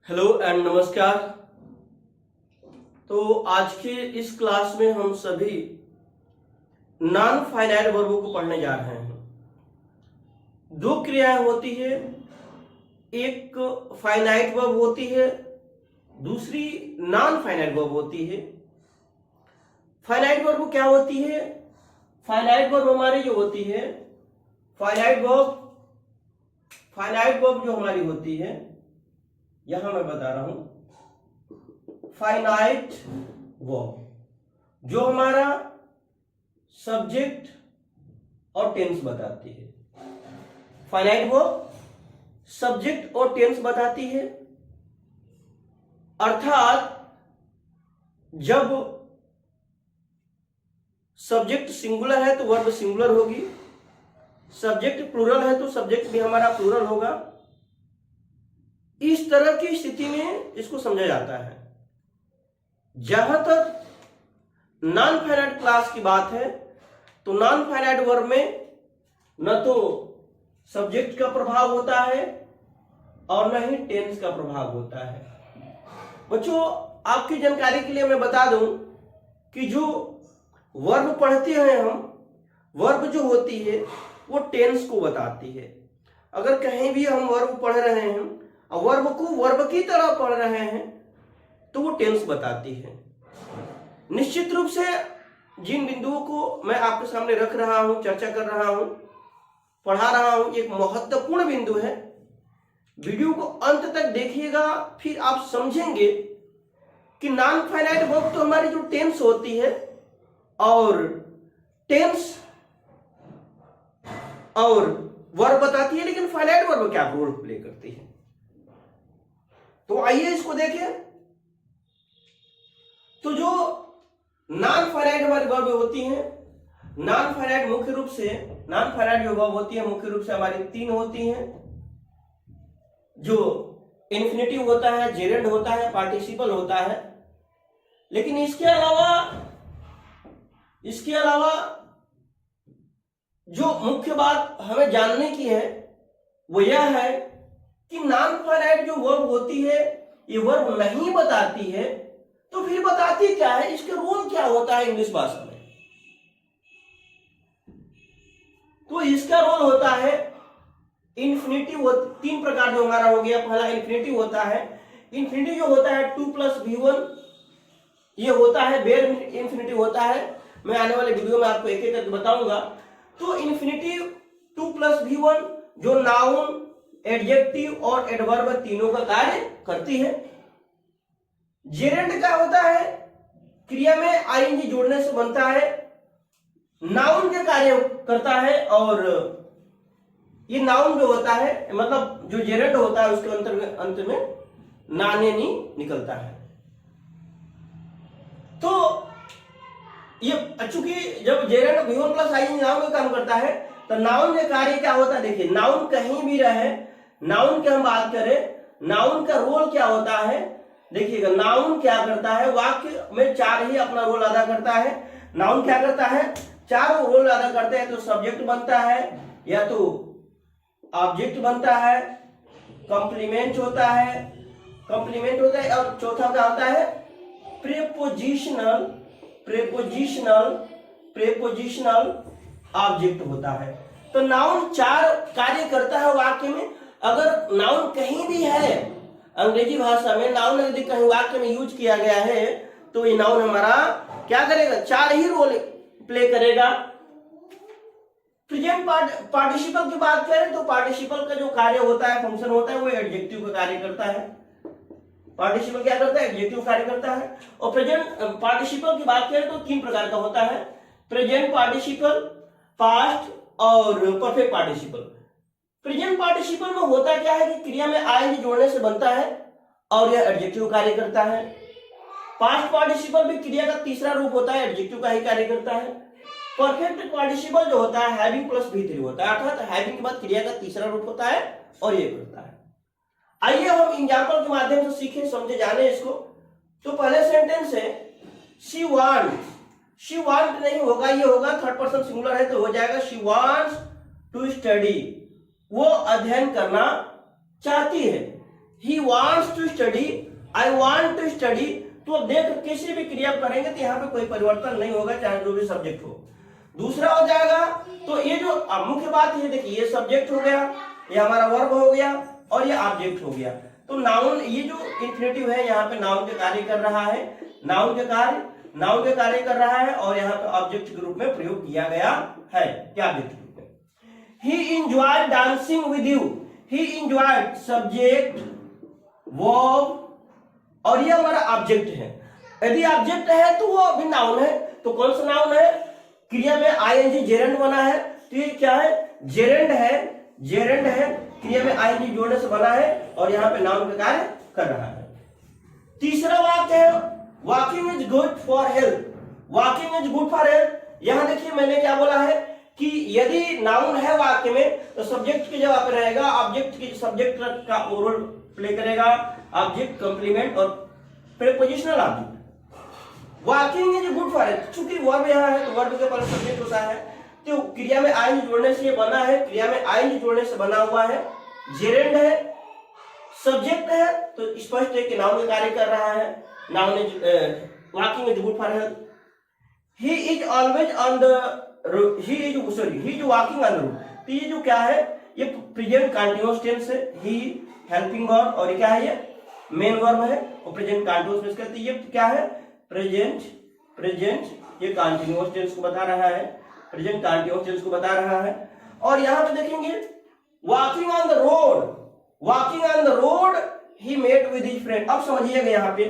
Hello and नमस्कार। तो आज के इस क्लास में हम सभी नॉन फाइनाइट वर्बों को पढ़ने जा रहे हैं। दो क्रियाएं होती है, एक फाइनाइट वर्ब होती है, दूसरी नॉन फाइनाइट वर्ब होती है। फाइनाइट वर्ब क्या होती है? फाइनाइट वर्ब हमारी जो होती है, फाइनाइट वर्ब जो हमारी होती है, यहां मैं बता रहा हूं, फाइनाइट वर्ब जो हमारा सब्जेक्ट और टेंस बताती है। फाइनाइट वर्ब सब्जेक्ट और टेंस बताती है, अर्थात जब सब्जेक्ट सिंगुलर है तो वर्ब सिंगुलर होगी, सब्जेक्ट प्लूरल है तो सब्जेक्ट भी हमारा प्लूरल होगा। इस तरह की स्थिति में इसको समझा जाता है। जहां तक नॉन फाइनाइट क्लास की बात है तो नॉन फाइनाइट वर्ब में न तो सब्जेक्ट का प्रभाव होता है और न ही टेंस का प्रभाव होता है। बच्चों, आपकी जानकारी के लिए मैं बता दूं कि जो वर्ब पढ़ते हैं हम, वर्ब जो होती है वो टेंस को बताती है। अगर कहीं भी हम वर्ब पढ़ रहे हैं और वर्ब को वर्ब की तरह पढ़ रहे हैं तो वो टेंस बताती है। निश्चित रूप से जिन बिंदुओं को मैं आपके सामने रख रहा हूं, चर्चा कर रहा हूं, पढ़ा रहा हूं, एक महत्वपूर्ण बिंदु है। वीडियो को अंत तक देखिएगा, फिर आप समझेंगे कि नॉन फाइनाइट वर्ब तो हमारी जो टेंस होती है और टेंस और वर्ब बताती है, लेकिन फाइनाइट वर्ब क्या रोल प्ले करती है। तो आइए इसको देखें। तो जो नॉन फाइनाइट वर्ब होती हैं, नॉन फाइनाइट मुख्य रूप से नॉन फाइनाइट जो वर्ब होती है मुख्य रूप से हमारी तीन होती हैं, जो इन्फिनेटिव होता है, जेरेंड होता है, पार्टिसिपल होता है। लेकिन इसके अलावा जो मुख्य बात हमें जानने की है वो यह है कि नॉन फाइनाइट जो वर्ब होती है ये वर्ब नहीं बताती है, तो फिर बताती क्या है, इसके रोल क्या होता है इंग्लिश भाषा में। तो इसका रोल होता है इन्फिनेटिव। तीन प्रकार जो हमारा हो गया, पहला इन्फिनेटिव होता है। इन्फिनेटिव जो होता है 2+V1, ये होता है बेयर इन्फिनेटिव होता है। मैं आने वाले वीडियो में आपको एक एक करके बताऊंगा। तो इन्फिनेटिव 2+V1 जो नाउन, एडजेक्टिव और एडवर्ब तीनों का कार्य करती है। जेरेंड क्या होता है? क्रिया में आईएनजी जोड़ने से बनता है, नाउन के कार्य करता है, और ये नाउन जो होता है, मतलब जो जेरेंड होता है उसके अंत में नाने नी निकलता है। तो ये चूंकि जब gerund V1 plus ING noun का काम करता है तो नाउन का कार्य क्या होता है? देखिए, नाउन कहीं भी रहे, नाउन की हम बात करें, नाउन का रोल क्या होता है? देखिएगा, नाउन क्या करता है, वाक्य में चार ही अपना रोल अदा करता है। नाउन क्या करता है? चार रोल अदा करते हैं। तो सब्जेक्ट बनता है, या तो ऑब्जेक्ट बनता है, कंप्लीमेंट होता है, और चौथा क्या होता है? प्रेपोजिशनल ऑब्जेक्ट होता है। तो नाउन चार कार्य करता है वाक्य में। अगर नाउन कहीं भी है, अंग्रेजी भाषा में नाउन यदि कहीं वाक्य में यूज किया गया है तो ये नाउन हमारा क्या करेगा? चार ही रोल प्ले करेगा। प्रेजेंट पार्टिसिपल की बात करें तो पार्टिसिपल का जो कार्य होता है, फंक्शन होता है, वो एडजेक्टिव का कार्य करता है। पार्टिसिपल क्या करता है? एडजेक्टिव कार्य करता है। और प्रेजेंट पार्टिसिपल की बात करें तो तीन प्रकार का होता है, प्रेजेंट पार्टिसिपल, पास्ट और परफेक्ट पार्टिसिपल। प्रेजेंट पार्टिसिपल में होता क्या है कि क्रिया में आईएनजी जोड़ने से बनता है और यह एडजेक्टिव कार्य करता है। पास्ट पार्टिसिपल भी क्रिया का तीसरा रूप होता है, एडजेक्टिव का ही कार्य करता है। परफेक्ट पार्टिसिपल जो होता है हैविंग प्लस V3 होता है, अर्थात हैविंग के बाद क्रिया का तीसरा रूप होता है और ये करता है। आइए हम एग्जांपल के माध्यम से सीखें, समझे, जाने इसको। तो पहले सेंटेंस है शी वांट नहीं होगा, ये होगा थर्ड पर्सन सिंगुलर है तो हो जाएगा शी वांट्स टू स्टडी, वो अध्ययन करना चाहती है। He wants to study, I want to study, तो देख किसी भी क्रिया करेंगे तो यहाँ पे कोई परिवर्तन नहीं होगा, चाहे जो भी सब्जेक्ट हो। दूसरा हो जाएगा, तो ये जो मुख्य बात है, देखिए ये सब्जेक्ट हो गया, ये हमारा वर्ब हो गया और ये ऑब्जेक्ट हो गया। तो नाउन, ये जो इंफिनिटिव है यहाँ पे नाउन के कार्य कर रहा है, नाउन के कार्य कर रहा है और यहाँ पे ऑब्जेक्ट के रूप में प्रयोग किया गया है। क्या ऑब्जेक्ट के रूप में? ही enjoyed dancing with you, he enjoyed subject verb और ये हमारा ऑब्जेक्ट है। यदि ऑब्जेक्ट है तो वो अभी नाउन है, तो कौन सा नाउन है? क्रिया में आईएनजी जेरेंड बना है, तो ये क्या है? जेरेंड है, क्रिया में आईएनजी जोड़ने से बना है और यहाँ पे नाउन का कार्य कर रहा है। तीसरा वाक्य है walking is good for health, walking is good for health. यहाँ देखिए मैंने क्या बोला है कि यदि नाउन है वाक्य में तो सब्जेक्ट की जगह पे रहेगा, ऑब्जेक्ट की सब्जेक्ट का रोल प्ले करेगा, ऑब्जेक्ट कंप्लीमेंट और prepositional object. Walking is good for health, चूंकि वर्ब यहाँ है तो वर्ब के पहले सब्जेक्ट होता है, तो क्रिया में आईएनजी जोड़ने से ये बना है, क्रिया में आईएनजी जोड़ने से बना हुआ है, जेरेंड है, सब्जेक्ट है, तो स्पष्ट है कि नाउन का कार्य कर रहा है। Noun is walking is good for health. He is always on the, he is walking on the road, तो ये जो क्या है, ये प्रेजेंट कंटीन्यूअस टेंस है, ही हेल्पिंग और ये क्या है, ये मेन वर्ब है और प्रेजेंट कंटीन्यूअस टेंस कहते हैं। ये क्या है? प्रेजेंट ये कंटीन्यूअस टेंस को बता रहा है, प्रेजेंट कंटीन्यूअस टेंस को बता रहा है। और यहाँ पे देखेंगे walking on the road he met with his friend. अब समझिएगा यहाँ पे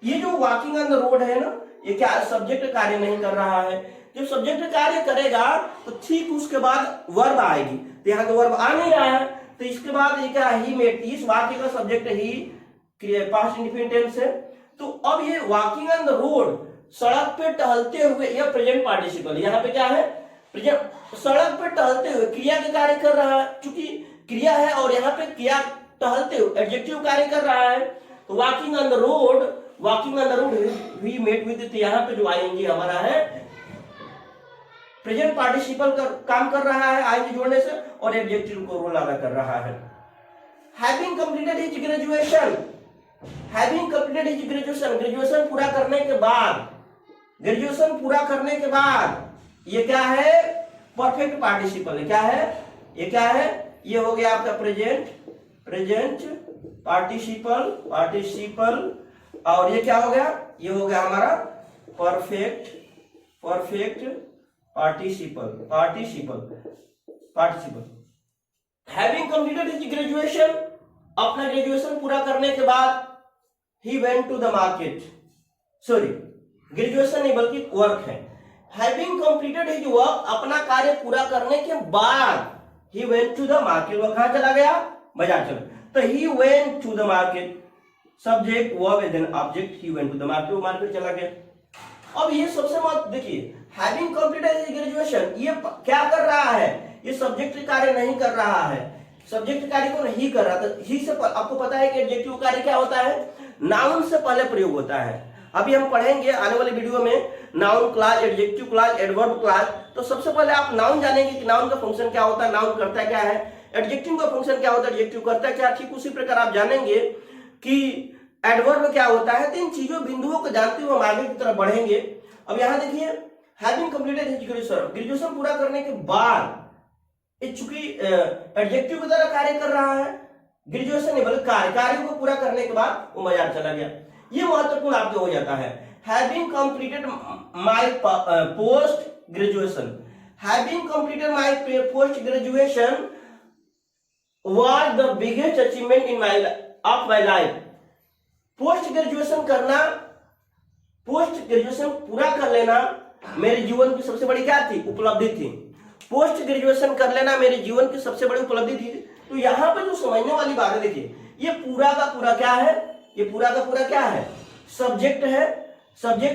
ये जो वॉकिंग ऑन द रोड है ना, ये क्या सब्जेक्ट कार्य नहीं कर रहा है। जब सब्जेक्ट कार्य करेगा तो ठीक उसके बाद वर्ब आएगी, तो यहाँ तो वर्ब आ नहीं रहा है, तो इसके बाद ये क्या? ही मेट, इस वाक्य का सब्जेक्ट ही पास्ट इंडेफिनिट टेंस है। तो अब ये वॉकिंग ऑन द रोड, सड़क पे टहलते हुए, यह प्रेजेंट पार्टिसिपल, यहाँ पे क्या है? प्रेजेंट, सड़क पे टहलते हुए क्रिया के कार्य कर रहा है, चूंकि क्रिया है और यहाँ पे क्रिया टहलते हुए एडजेक्टिव कार्य कर रहा है। तो walking on the road we met with, यहाँ पे जो आईएनजी हमारा है प्रेजेंट पार्टिसिपल का काम कर रहा है आईएनजी जोड़ने से और एडजेक्टिव को रोल अदा कर रहा है। Having completed his graduation, graduation पूरा करने के बाद, ये क्या है? परफेक्ट पार्टिसिपल है। क्या है? ये क्या है? ये हो गया आपका प्रेजेंट पार्टिसिपल और ये क्या हो गया? ये हो गया हमारा perfect participle. Having completed his graduation, अपना ग्रेजुएशन पूरा करने के बाद he went to the market, sorry graduation नहीं बल्कि वर्क है। having completed his work, अपना कार्य पूरा करने के बाद he went to the market, वो कहाँ चला गया? बाजार चला। तो he went to the market, subject verb then object, he went to the market, वो मार्केट चला गया। अब ये सबसे मत देखिए, having completed his graduation, ये क्या कर रहा है? ये सब्जेक्ट कार्य नहीं कर रहा है, सब्जेक्ट कार्य को नहीं कर रहा। तो ही से आपको पता है कि एडजेक्टिव कार्य क्या होता है? नाउन से पहले प्रयोग होता है। अभी हम पढ़ेंगे आने वाले वीडियो में noun class, adjective class, adverb class. तो सबसे पहले आप नाउन जानेंगे कि नाउन का फंक्शन क्या होता है, नाउन करता क्या है, एडजेक्टिव का फंक्शन क्या होता है, एडजेक्टिव करता क्या। ठीक उसी प्रकार आप जानेंगे कि एडवर्ब क्या होता है। तो इन चीजों बिंदुओं को जानते हुए हम आगे की तरफ बढ़ेंगे। अब यहाँ देखिए, हैविंग कंप्लीटेड हिज ग्रेजुएशन पूरा करने के बाद, चूंकि एडजेक्टिव की तरह कार्य कर रहा है, ग्रेजुएशन नहीं बल्कि कार्य को पूरा करने के बाद वो बाजार चला गया। ये महत्वपूर्ण आपको हो जाता है। Having completed my post graduation, having completed my post graduation was the biggest achievement in my life. Post graduation करना, पोस्ट ग्रेजुएशन पूरा कर लेना मेरे जीवन की सबसे बड़ी क्या थी? उपलब्धि थी। पोस्ट ग्रेजुएशन कर लेना मेरे जीवन की सबसे बड़ी उपलब्धि थी। तो यहाँ पे जो समझने वाली बात है, देखिए ये पूरा का पूरा क्या है? ये पूरा का पूरा क्या है? सब्जेक्ट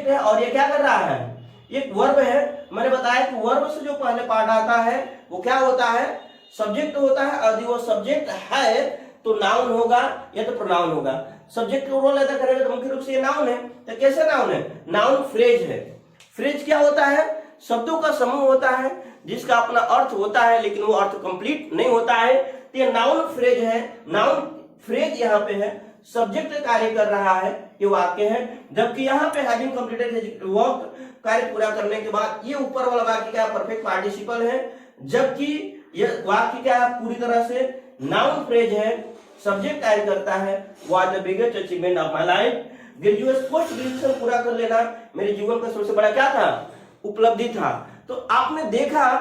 है और ये क्या कर रहा है? ये वर्ब है। मैंने बताया कि वर्ब से जो पहले पार्ट आता है वो क्या होता है? सब्जेक्ट होता है। यदि वो सब्जेक्ट है तो नाउन होगा या तो प्रोनाउन होगा। सब्जेक्ट को रोल अदा करेगा तो मुख्य रूप से ये नाउन है। तो कैसे नाउन है? नाउन फ्रेज है। फ्रेज क्या होता है? शब्दों का समूह होता है जिसका अपना अर्थ होता है लेकिन वो अर्थ कंप्लीट नहीं होता है। तो ये नाउन फ्रेज है। नाउन फ्रेज यहाँ पे है सब्जेक्ट कार्य कर रहा है, ये वाक्य है। जबकि यहाँ पे हैविंग कंप्लीटेड वर्क, कार्य पूरा करने के बाद, ये ऊपर वाला वाक्य क्या है, परफेक्ट पार्टिसिपल है। जबकि यह वाक्य क्या है, पूरी तरह से नाउन फ्रेज है, सब्जेक्ट कार्य करता है। What the biggest achievement of my life, graduation post graduation पूरा कर लेना मेरे जीवन का सबसे बड़ा क्या था, उपलब्धि था। तो आपने देखा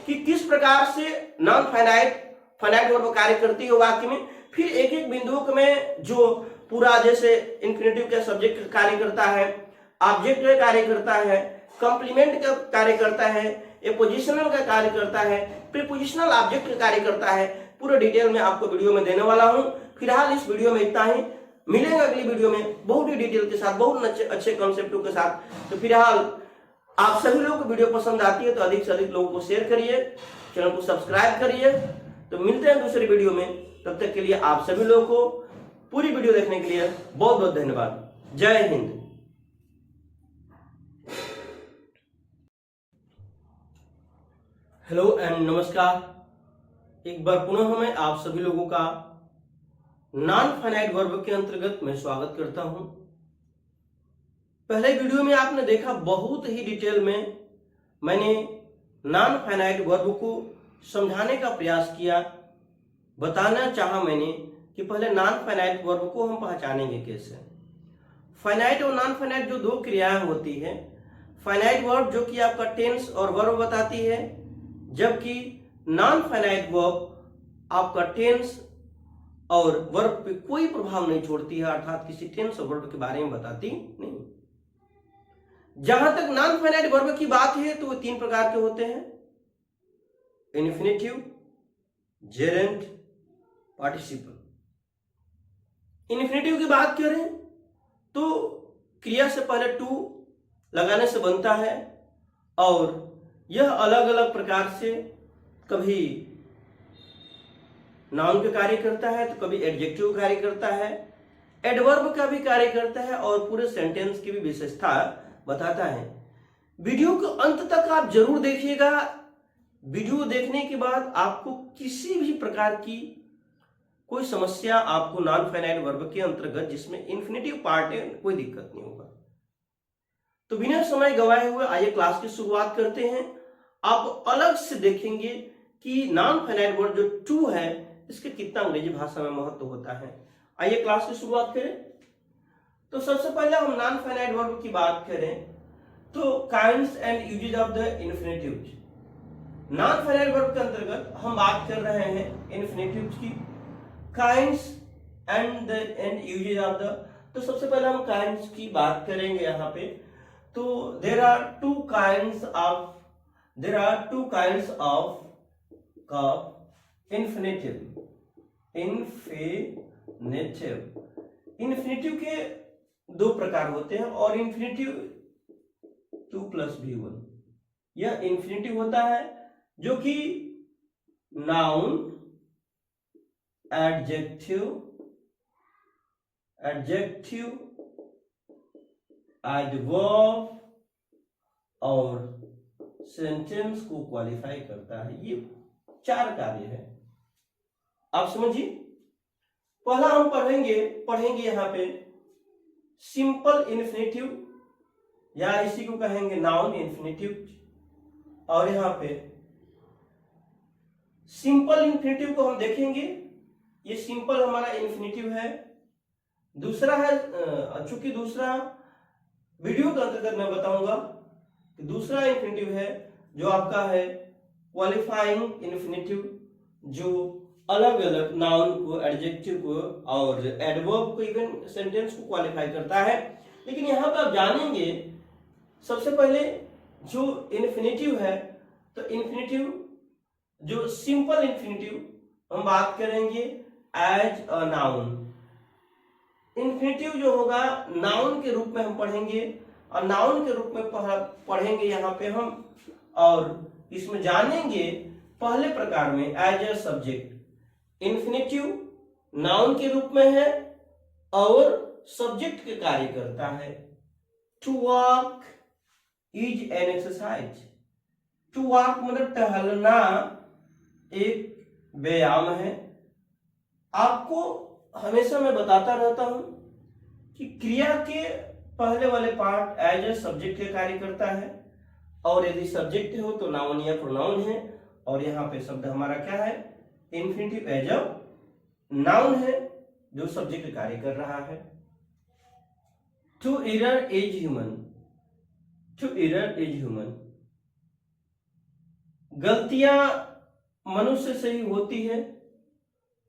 कि किस प्रकार से नॉन फाइनाइट वर्ब कार्य करती है वाक्य में। फिर एक एक बिंदुओं में जो पूरा, जैसे इन्फिनेटिव का सब्जेक्ट कार्य करता है, ऑब्जेक्ट का कार्य करता है, कंप्लीमेंट का कार्य करता है, एपोजिशनल का कार्य करता है, प्रीपोजिशनल ऑब्जेक्ट का कार्य करता है, पूरा डिटेल में आपको वीडियो में देने वाला हूं। फिलहाल इस वीडियो में इतना ही, मिलेंगे अगली वीडियो में बहुत ही डिटेल के साथ, बहुत अच्छे कॉन्सेप्टों के साथ। तो फिलहाल आप सभी लोगों को वीडियो पसंद आती है तो अधिक से अधिक लोगों को शेयर करिए, चैनल को सब्सक्राइब करिए। तो मिलते हैं दूसरी वीडियो में, तब तक के लिए आप सभी लोगों को पूरी वीडियो देखने के लिए बहुत बहुत धन्यवाद। जय हिंद। हेलो एंड नमस्कार, एक बार पुनः मैं आप सभी लोगों का नॉन फाइनाइट वर्ब के अंतर्गत मैं स्वागत करता हूं। पहले वीडियो में आपने देखा बहुत ही डिटेल में मैंने नॉन फाइनाइट वर्ब को समझाने का प्रयास किया। बताना चाहा मैंने कि पहले नॉन फाइनाइट वर्ब को हम पहचानेंगे कैसे। फाइनाइट और नॉन फाइनाइट जो दो क्रियाएं होती है, फाइनाइट वर्ब जो कि आपका टेंस और वर्ब बताती है, जबकि नॉन फाइनाइट वर्ब आपका टेंस और वर्ब पे कोई प्रभाव नहीं छोड़ती है, अर्थात किसी टेंस और वर्ब के बारे में बताती नहीं। जहां तक नॉन फाइनाइट वर्ब की बात है तो वो तीन प्रकार के होते हैं, इन्फिनेटिव, जेरेंट, पार्टिसिपल। इन्फिनेटिव की बात करें तो क्रिया से पहले टू लगाने से बनता है और यह अलग अलग प्रकार से कभी नाउन का कार्य करता है तो कभी एडजेक्टिव कार्य करता है, एडवर्ब का भी कार्य करता है और पूरे सेंटेंस की भी विशेषता बताता है। वीडियो के अंत तक आप जरूर देखिएगा। वीडियो देखने के बाद आपको किसी भी प्रकार की कोई समस्या आपको नॉन फाइनाइट वर्ब के अंतर्गत जिसमें इन्फिनेटिव पार्ट है कोई दिक्कत नहीं होगा। तो बिना समय गवाए हुए आइए क्लास की शुरुआत करते हैं। आप अलग से देखेंगे कि नॉन फाइनाइट वर्ब जो टू है इसके कितना अंग्रेजी भाषा में महत्व होता है। आइए क्लास की शुरुआत करें। तो सबसे पहले हम नॉन फाइनाइट वर्ब की बात करें तो kinds and usages of the infinitives. Non finite verb के अंतर्गत हम बात कर रहे हैं इन्फिनेटिव्स की, kinds and usages of the. तो सबसे पहले हम काइंड्स की बात करेंगे यहाँ पे। तो there are two kinds of infinitive. Infinitive के दो प्रकार होते हैं और इन्फिनेटिव 2+V1 यह इन्फिनेटिव होता है जो कि नाउन, एडजेक्टिव, एडवर्ब और सेंटेंस को क्वालिफाई करता है। ये चार कार्य है, आप समझिए। पहला हम पढ़ेंगे यहां पे सिंपल इन्फिनेटिव या इसी को कहेंगे नाउन इन्फिनेटिव। और यहां पे सिंपल इन्फिनेटिव को हम देखेंगे, ये सिंपल हमारा इन्फिनेटिव है। दूसरा है, चूंकि दूसरा वीडियो के अंतर्गत मैं बताऊंगा कि दूसरा इन्फिनेटिव है जो आपका है क्वालिफाइंग इन्फिनेटिव, जो अलग अलग नाउन को, एडजेक्टिव को और एडवर्ब को, इवन सेंटेंस को क्वालिफाई करता है। लेकिन यहां पर आप जानेंगे सबसे पहले जो इन्फिनेटिव है, तो इन्फिनेटिव जो सिंपल इन्फिनेटिव हम बात करेंगे एज अ नाउन। इन्फिनेटिव जो होगा नाउन के रूप में हम पढ़ेंगे और नाउन के रूप में पढ़ेंगे यहाँ पे हम, और इसमें जानेंगे पहले प्रकार में as a subject. Infinitive noun के रूप में है और सब्जेक्ट के कार्य करता है। To walk is an exercise. To walk मतलब टहलना एक व्यायाम है। आपको हमेशा मैं बताता रहता हूं कि क्रिया के पहले वाले पार्ट एज ए सब्जेक्ट के कार्य करता है, और यदि सब्जेक्ट हो तो नाउन या प्रोनाउन है, और यहाँ पे शब्द हमारा क्या है, इन्फिनिटिव एज अ नाउन है जो सब्जेक्ट कार्य कर रहा है। To err is human, to err is human, गलतियां मनुष्य से ही होती है,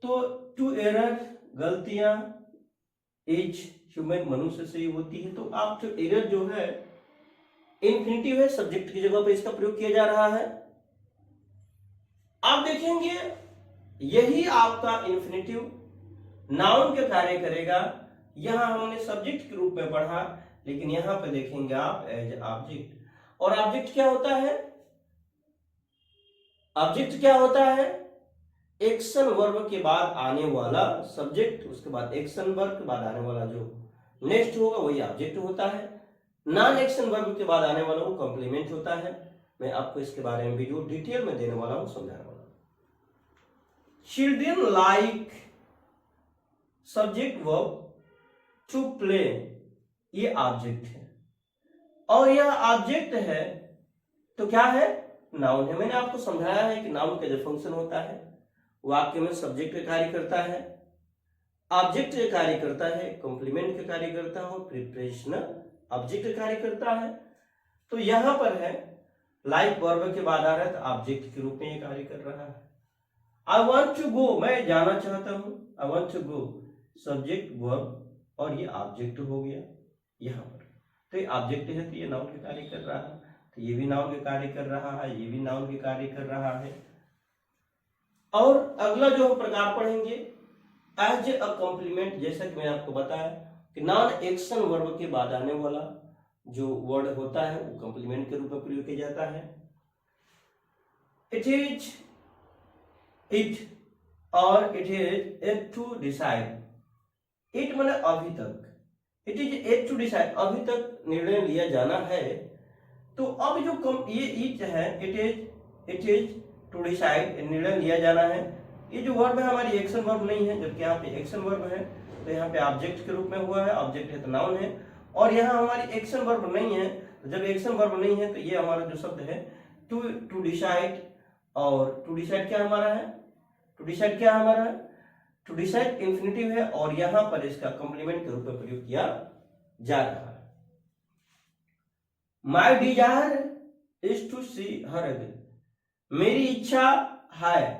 तो टू एरर गलतियां इज ह्यूमन मनुष्य से ही होती है। तो आप जो एरर जो है इन्फिनिटिव है, सब्जेक्ट की जगह पर इसका प्रयोग किया जा रहा है। आप देखेंगे यही आपका इन्फिनिटिव नाउन के कार्य करेगा। यहां हमने सब्जेक्ट के रूप में पढ़ा, लेकिन यहां पे देखेंगे आप एज ऑब्जेक्ट। और ऑब्जेक्ट क्या होता है, ऑब्जेक्ट क्या होता है, एक्शन वर्ब के बाद आने वाला सब्जेक्ट, उसके बाद एक्शन वर्ब के बाद आने वाला जो नेक्स्ट होगा वही ऑब्जेक्ट होता है। नॉन एक्शन वर्ब के बाद आने वाला वो कॉम्प्लीमेंट होता है। मैं आपको इसके बारे में वीडियो डिटेल में देने वाला हूं, समझाने वाला हूं। Children like subject verb to play, ये ऑब्जेक्ट है, और यह ऑब्जेक्ट है तो क्या है, नाउन है। मैंने आपको समझाया है कि नाउन का जो फंक्शन होता है वाक्य में सब्जेक्ट का कार्य करता है, ऑब्जेक्ट का कार्य करता है, कॉम्प्लीमेंट का कार्य करता है, और प्रीपोजिशनल ऑब्जेक्ट का कार्य करता है। तो यहां पर है लाइक वर्ब के बाद आ रहा है तो ऑब्जेक्ट के रूप में ये कार्य कर रहा है। आई वॉन्ट टू गो, मैं जाना चाहता हूं, I want to go, subject verb और ये ऑब्जेक्ट हो गया यहां पर। तो ये ऑब्जेक्ट है तो ये नाउन के कार्य कर रहा है, तो ये भी नाउन के कार्य कर रहा है, ये भी नाउन के कार्य कर रहा है। और अगला जो हम प्रकार पढ़ेंगे एज अ कॉम्प्लीमेंट, जैसा कि मैंने आपको बताया कि नॉन एक्शन वर्ब के बाद आने वाला जो वर्ड होता है वो कॉम्प्लीमेंट के रूप में प्रयोग किया जाता है। इट इज इट और it is yet to decide, it माने अभी तक, it is yet to decide, अभी तक निर्णय लिया जाना है। तो अब जो ये इट है, इट इज टू डिसाइड, निर्णय लिया जाना है। ये जो वर्ब है हमारी एक्शन वर्ब नहीं है, जबकि यहाँ पे एक्शन वर्ब है, तो यहाँ पे ऑब्जेक्ट के रूप में हुआ है, ऑब्जेक्ट है तो नाउन है। और यहाँ हमारी एक्शन वर्ब नहीं है, तो जब एक्शन वर्ब नहीं है तो ये हमारा जो शब्द है टू डिसाइड, और टू डिसाइड क्या हमारा है, टू डिसाइड क्या हमारा है, टू डिसाइड इंफिनिटिव है, और यहां पर इसका कॉम्प्लीमेंट के रूप में प्रयोग किया जा रहा है। My desire is to see her again, मेरी इच्छा है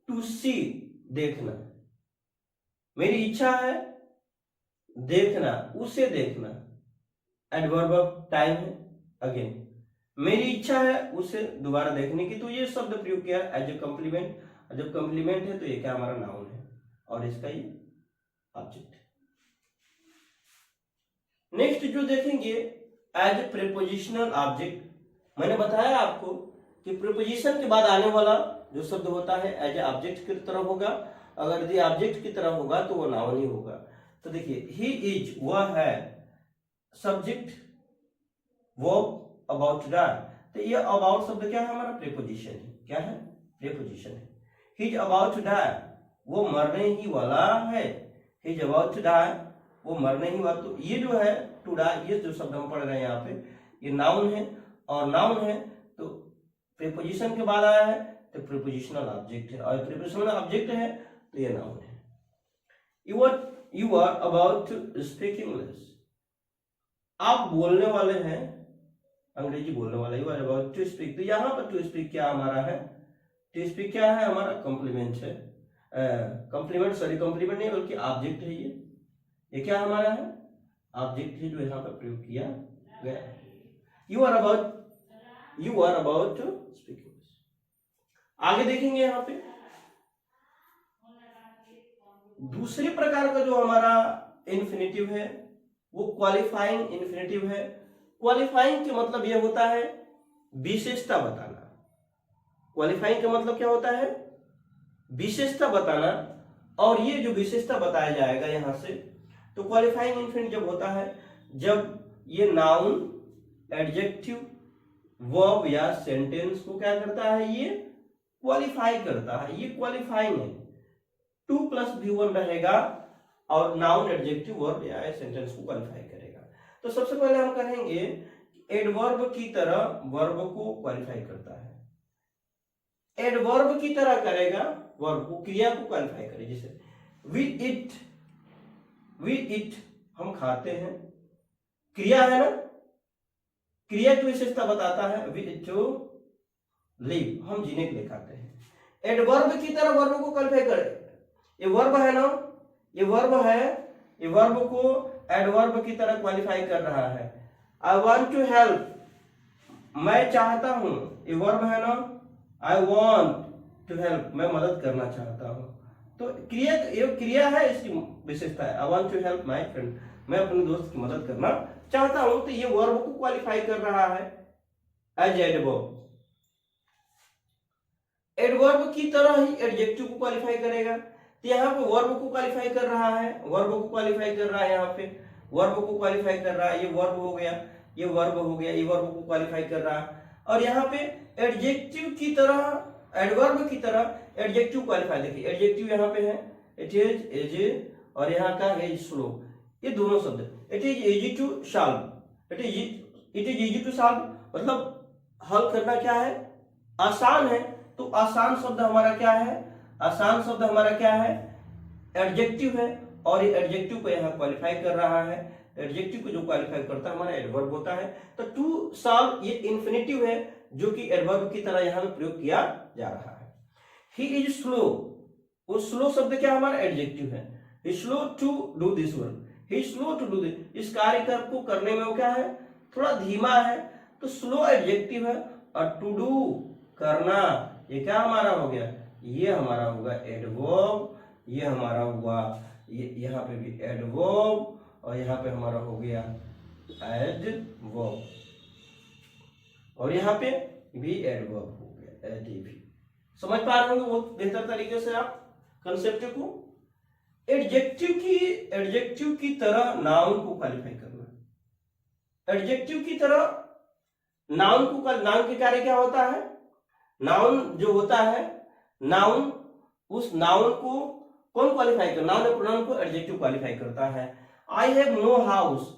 टू सी, देखना, मेरी इच्छा है देखना, उसे देखना, एडवर्ब ऑफ टाइम है अगेन, मेरी इच्छा है उसे दोबारा देखने की, तो ये शब्द प्रयोग किया एज ए कॉम्प्लीमेंट। जब कॉम्प्लीमेंट है तो ये क्या हमारा नाउन है और इसका ये ऑब्जेक्ट है। नेक्स्ट जो देखेंगे एज ए प्रीपोजिशनल ऑब्जेक्ट, मैंने बताया आपको कि प्रीपोजिशन के बाद आने वाला जो शब्द होता है एज ए ऑब्जेक्ट की तरह होगा, अगर यदि ऑब्जेक्ट की तरह होगा तो वो नाउन ही होगा। तो देखिए ही इज, वह है, subject verb about to die, तो ये अबाउट शब्द क्या है हमारा, प्रीपोजिशन है, क्या है, प्रीपोजिशन है। He is about to die, वो मरने ही वाला है, he is about to die, वो मरने ही वाला। तो ये जो है टू डाई, ये जो शब्द हम पढ़ रहे हैं यहाँ पे, ये नाउन है, और नाउन है तो प्रीपोजिशन के बाद आया है तो प्रीपोजिशनल ऑब्जेक्ट है, और प्रीपोजिशनल ऑब्जेक्ट है तो ये नाउन है। You are about to speak English, आप बोलने वाले हैं, अंग्रेजी बोलने वाला, you are about to speak. तो यहाँ पर टू स्पीक क्या हमारा है, टू स्पीक क्या है हमारा, कॉम्प्लीमेंट है, कॉम्प्लीमेंट नहीं बल्कि ऑब्जेक्ट है। ये क्या हमारा है, ऑब्जेक्ट है जो यहाँ पर प्रयोग किया गया है। You are about to speak English. आगे देखेंगे यहाँ पे दूसरे प्रकार का जो हमारा इन्फिनिटिव है वो क्वालिफाइंग इन्फिनिटिव है। क्वालिफाइंग का मतलब यह होता है विशेषता बताना। क्वालिफाइंग का मतलब क्या होता है, विशेषता बताना, और ये जो विशेषता बताया जाएगा यहां से, तो क्वालिफाइंग इन्फिनिटिव जब होता है जब ये नाउन, एडजेक्टिव, वर्ब या सेंटेंस को क्या करता है, ये क्वालिफाई करता है, ये क्वालिफाइंग है। टू प्लस V1 रहेगा और नाउन एडजेक्टिव वर्ब या सेंटेंस को क्वालिफाई करेगा। तो सबसे पहले हम कहेंगे एडवर्ब की तरह वर्ब को क्वालिफाई करता है। एडवर्ब की तरह करेगा वर्ब को, क्रिया को क्वालिफाई करे। जैसे वी इट हम खाते हैं, क्रिया है ना, क्रिया की विशेषता बताता है। वी इट टू लिव, हम जीने के लिए खाते हैं। एडवर्ब की तरह वर्ब को क्वालिफाई करे। ये वर्ब है ना, ये वर्ब है, ये वर्ब को एडवर्ब की तरह क्वालिफाई कर रहा है। आई वॉन्ट टू हेल्प, मैं चाहता हूं, ये वर्ब है ना। आई वॉन्ट टू हेल्प, मैं मदद करना चाहता हूं। तो क्रिया, ये क्रिया है, इसकी विशेषता है। I want to help my friend, मैं अपने दोस्त की मदद करना चाहता हूं। तो ये वर्ब को क्वालिफाई कर रहा है एज एडवर्ब। एडवर्ब की तरह ही एडजेक्टिव को क्वालिफाई करेगा। तो यहाँ पे वर्ब को क्वालिफाई कर रहा है, वर्ब को क्वालिफाई कर रहा है, यहाँ पे वर्ब को क्वालिफाई कर रहा है। ये वर्ब हो गया, ये वर्ब हो गया, ये वर्ब को क्वालिफाई कर रहा है। और यहाँ पे एडजेक्टिव की तरह, एडवर्ब की तरह एडजेक्टिव क्वालिफाई। देखिए एडजेक्टिव यहाँ पे है, इट इज, और यहाँ का है स्लो। ये दोनों शब्द, it is easy to solve, it is easy to solve मतलब हल करना क्या है, आसान है। तो आसान शब्द हमारा क्या है, आसान शब्द हमारा क्या है, एडजेक्टिव है। और ये एडजेक्टिव को यहाँ क्वालिफाई कर रहा है। एडजेक्टिव को जो क्वालिफाई करता है हमारा एडवर्ब होता है। तो टू सॉल्व ये इन्फिनेटिव है, जो कि एडवर्ब की तरह यहाँ पे प्रयोग किया जा रहा है। ही इज स्लो, वो स्लो शब्द क्या हमारा एडजेक्टिव है। He slow to do this work, he slow to do this, इस कार्य को करने में वो क्या है, थोड़ा धीमा है। तो स्लो एडजेक्टिव है, और टू डू करना, ये क्या हमारा हो गया, ये हमारा होगा एडवर्ब। ये हमारा हुआ, ये यहाँ पे भी एडवर्ब, और यहाँ पे हमारा हो गया एडवर्ब, और यहाँ पे भी एडवर्ब हो गया एडीवी। समझ पा रहे होंगे बहुत बेहतर तरीके से आप कंसेप्ट को। एडजेक्टिव की तरह नाउन को क्वालिफाई करना। एडजेक्टिव की तरह नाउन को, नाउन के कार्य क्या होता है, नाउन जो होता है, नाउन, उस नाउन को कौन क्वालिफाई करता, नाउन और प्रोनाउन को एडजेक्टिव क्वालिफाई करता है। आई हैव नो हाउस,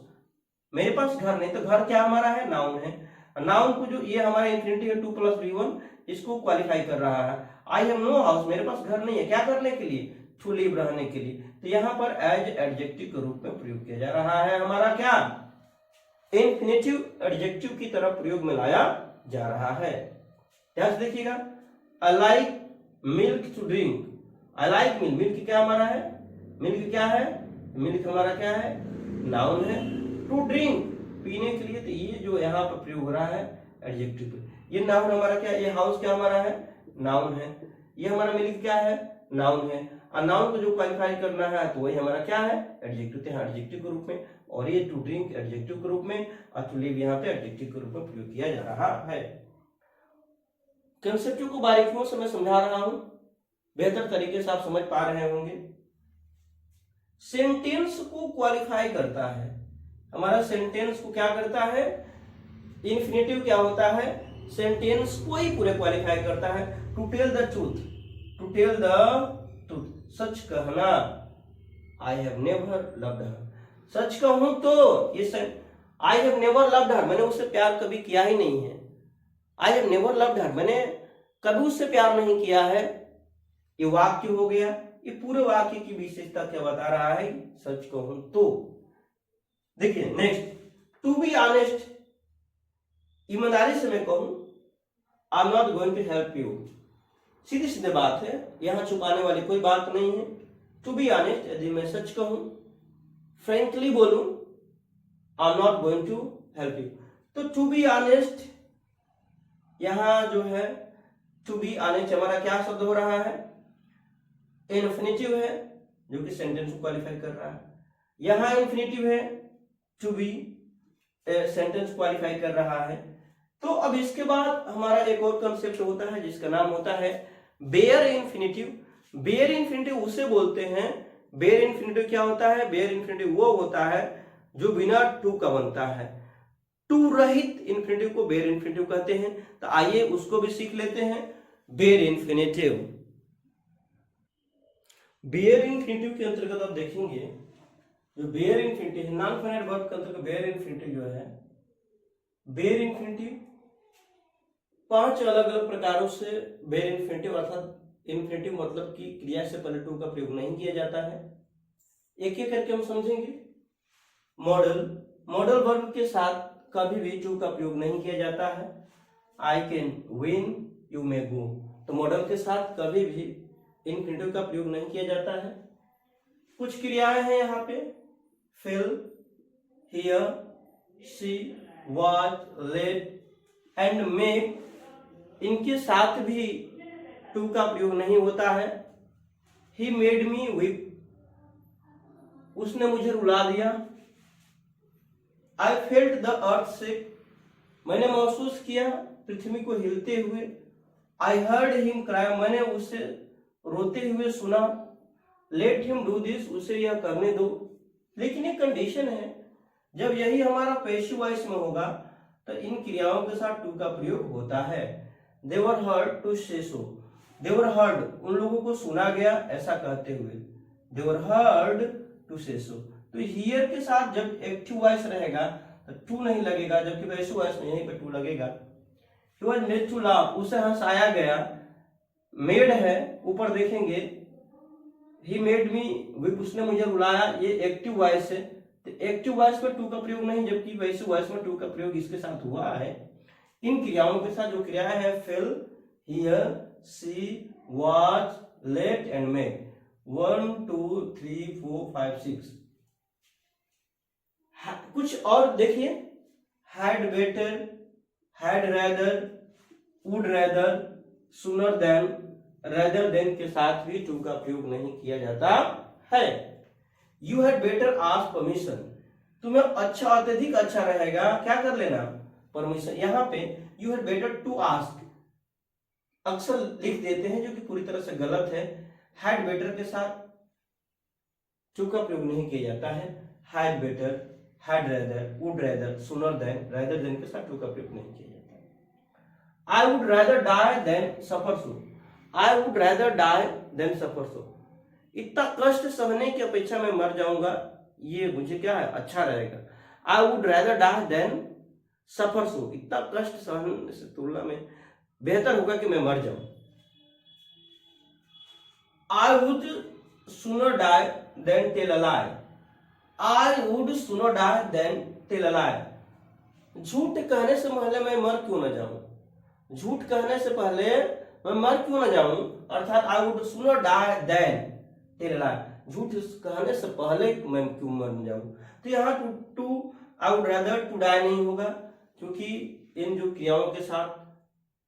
मेरे पास घर नहीं, तो घर क्या हमारा है, नाउन है। नाउन को जो ये हमारा इंफिनिटी है 2 + V1, इसको क्वालिफाई कर रहा है। आई हैव नो हाउस, मेरे पास घर नहीं है, क्या करने के लिए, टू लिव, रहने के लिए। तो यहाँ पर एज एडजेक्टिव के रूप में प्रयोग किया जा रहा है, हमारा क्या, इंफिनिटिव एडजेक्टिव की तरह प्रयोग में लाया जा रहा है। ध्यान से देखिएगा, I like milk to drink, I like milk, milk क्या हमारा है, मिल्क क्या है, मिल्क हमारा क्या है, नाउन है। टू ड्रिंक, पीने के लिए, तो ये जो यहाँ पर प्रयोग हो रहा है एडजेक्टिव पे। ये नाउन हमारा क्या है, ये हाउस क्या हमारा है, नाउन है। ये हमारा मिल्क क्या है, नाउन है। और नाउन को जो क्वालिफाई करना है तो वही हमारा क्या है, एडजेक्टिव, तो एडजेक्टिव के रूप में। और ये टू ड्रिंक एडजेक्टिव के रूप में, और टू लिव यहाँ पे एडजेक्टिव के रूप में प्रयोग किया जा रहा है। कंसेप्ट को बारीकियों से मैं समझा रहा हूं, बेहतर तरीके से आप समझ पा रहे होंगे। सेंटेंस को क्वालिफाई करता है हमारा, सेंटेंस को क्या करता है, इन्फिनेटिव क्या होता है, सेंटेंस को ही पूरे क्वालिफाई करता है। To tell the truth, to tell the truth, सच कहना। I have never loved her, सच कहूं तो ये I have never loved her, मैंने उससे प्यार कभी किया ही नहीं है। I have never loved her, मैंने कभी उससे प्यार नहीं किया है। ये वाक्य हो गया, ये पूरे वाक्य की विशेषता क्या बता रहा है, सच कहूं तो। देखिए नेक्स्ट, टू बी ऑनेस्ट, ईमानदारी से मैं कहूं, I am not going to help you, सीधी सीधी बात है, यहां छुपाने वाली कोई बात नहीं है। टू बी ऑनेस्ट, यदि मैं सच कहूं, फ्रेंकली बोलूं, I am not going to help you. तो टू बी ऑनेस्ट, यहां जो है टू बी ऑनेस्ट हमारा क्या शब्द हो रहा है, इन्फिनिटिव है, जो कि सेंटेंस को क्वालिफाई कर रहा है। यहां इन्फिनिटिव है, टू बी सेंटेंस क्वालिफाई कर रहा है। तो अब इसके बाद हमारा एक और कंसेप्ट होता है जिसका नाम होता है बेयर इन्फिनिटिव। बेयर इन्फिनिटिव उसे बोलते हैं, बेयर इन्फिनिटिव क्या होता है, बेयर इन्फिनिटिव वो होता है जो बिना टू का बनता है। टू रहित इन्फिनिटिव को बेयर इन्फिनिटिव कहते हैं। तो आइए उसको भी सीख लेते हैं, बेयर इन्फिनिटिव। बेयर इन्फिनिटिव के अंतर्गत आप देखेंगे जो बेयर इन्फिनिटिव है, नॉन फाइनाइट वर्ब के अंतर्गत बेयर इन्फिनिटिव जो है, बेयर इन्फिनिटिव 5 अलग अलग प्रकारों से बेयर इन्फिनिटिव अर्थात इन्फिनिटिव मतलब कि क्रिया से पहले टू का प्रयोग नहीं किया जाता है। एक एक करके हम समझेंगे। मॉडल, मॉडल वर्ब के साथ कभी भी टू का प्रयोग नहीं किया जाता है। I can win, you may go, तो मॉडल के साथ कभी भी इन्फिनिटिव का प्रयोग नहीं किया जाता है। कुछ क्रियाएं हैं यहाँ पे, fill, here, see, watch, let and make, इनके साथ भी टू का प्रयोग नहीं होता है। ही मेड मी वीप, उसने मुझे रुला दिया। I felt the earth shake, मैंने महसूस किया पृथ्वी को हिलते हुए। आई हर्ड हिम क्राई, मैंने उसे रोते हुए सुना। लेट हिम डू दिस, उसे यह करने दो। लेकिन एक कंडीशन है, जब यही हमारा पैसिव वॉइस में होगा तो इन क्रियाओं के साथ टू का प्रयोग होता है। दे वर हर्ड टू से सो, दे वर हर्ड, उन लोगों को सुना गया ऐसा कहते हुए। दे वर हर्ड टू से सो, तो हियर के साथ जब एक्टिव वॉइस रहेगा तो टू नहीं लगेगा, जबकि पैसिव वॉइस में यहीं पे टू लगेगा। He was made to laugh, उसे हंसाया गया। मेड है, ऊपर देखेंगे ही मेड मी वीप, उसने मुझे रुलाया, ये एक्टिव वॉइस है, तो एक्टिव वॉइस में टू का प्रयोग नहीं, जबकि पैसिव वॉइस में टू का प्रयोग इसके साथ हुआ है। इन क्रियाओं के साथ जो क्रियाएं हैं, fill, here, see, watch, let and make, 1 2 3 4 5 6। कुछ और देखिए, had better, had rather, would rather, sooner than, rather than के साथ भी टू का प्रयोग नहीं किया जाता है। You had better ask permission, तुम्हें अच्छा, अत्यधिक अच्छा रहेगा क्या कर लेना, परमिशन। यहां पे you had better to ask अक्सर लिख देते हैं जो कि पूरी तरह से गलत है। हैड बेटर के साथ टू का प्रयोग नहीं किया जाता है। Had better, had rather, would rather, sooner than, rather than के साथ टू का प्रयोग नहीं किया जाता है। I would rather die than suffer so, I would rather die than suffer so, इतना कष्ट सहने की अपेक्षा मैं मर जाऊंगा, ये मुझे क्या है, अच्छा रहेगा। I would rather die than suffer so, इतना कष्ट सहने से तुलना में बेहतर होगा कि मैं मर जाऊं। I would sooner die than tell a lie, I would sooner die than tell a lie, झूठ कहने से पहले मैं मर क्यों न जाऊं, झूठ कहने से पहले मैं मर क्यों न जाऊं, अर्थात I would sooner die than tell a lie, झूठ कहने से पहले मैं क्यों मर जाऊं। तो यहाँ to I would rather to die नहीं होगा, क्योंकि इन जो क्रियाओं के साथ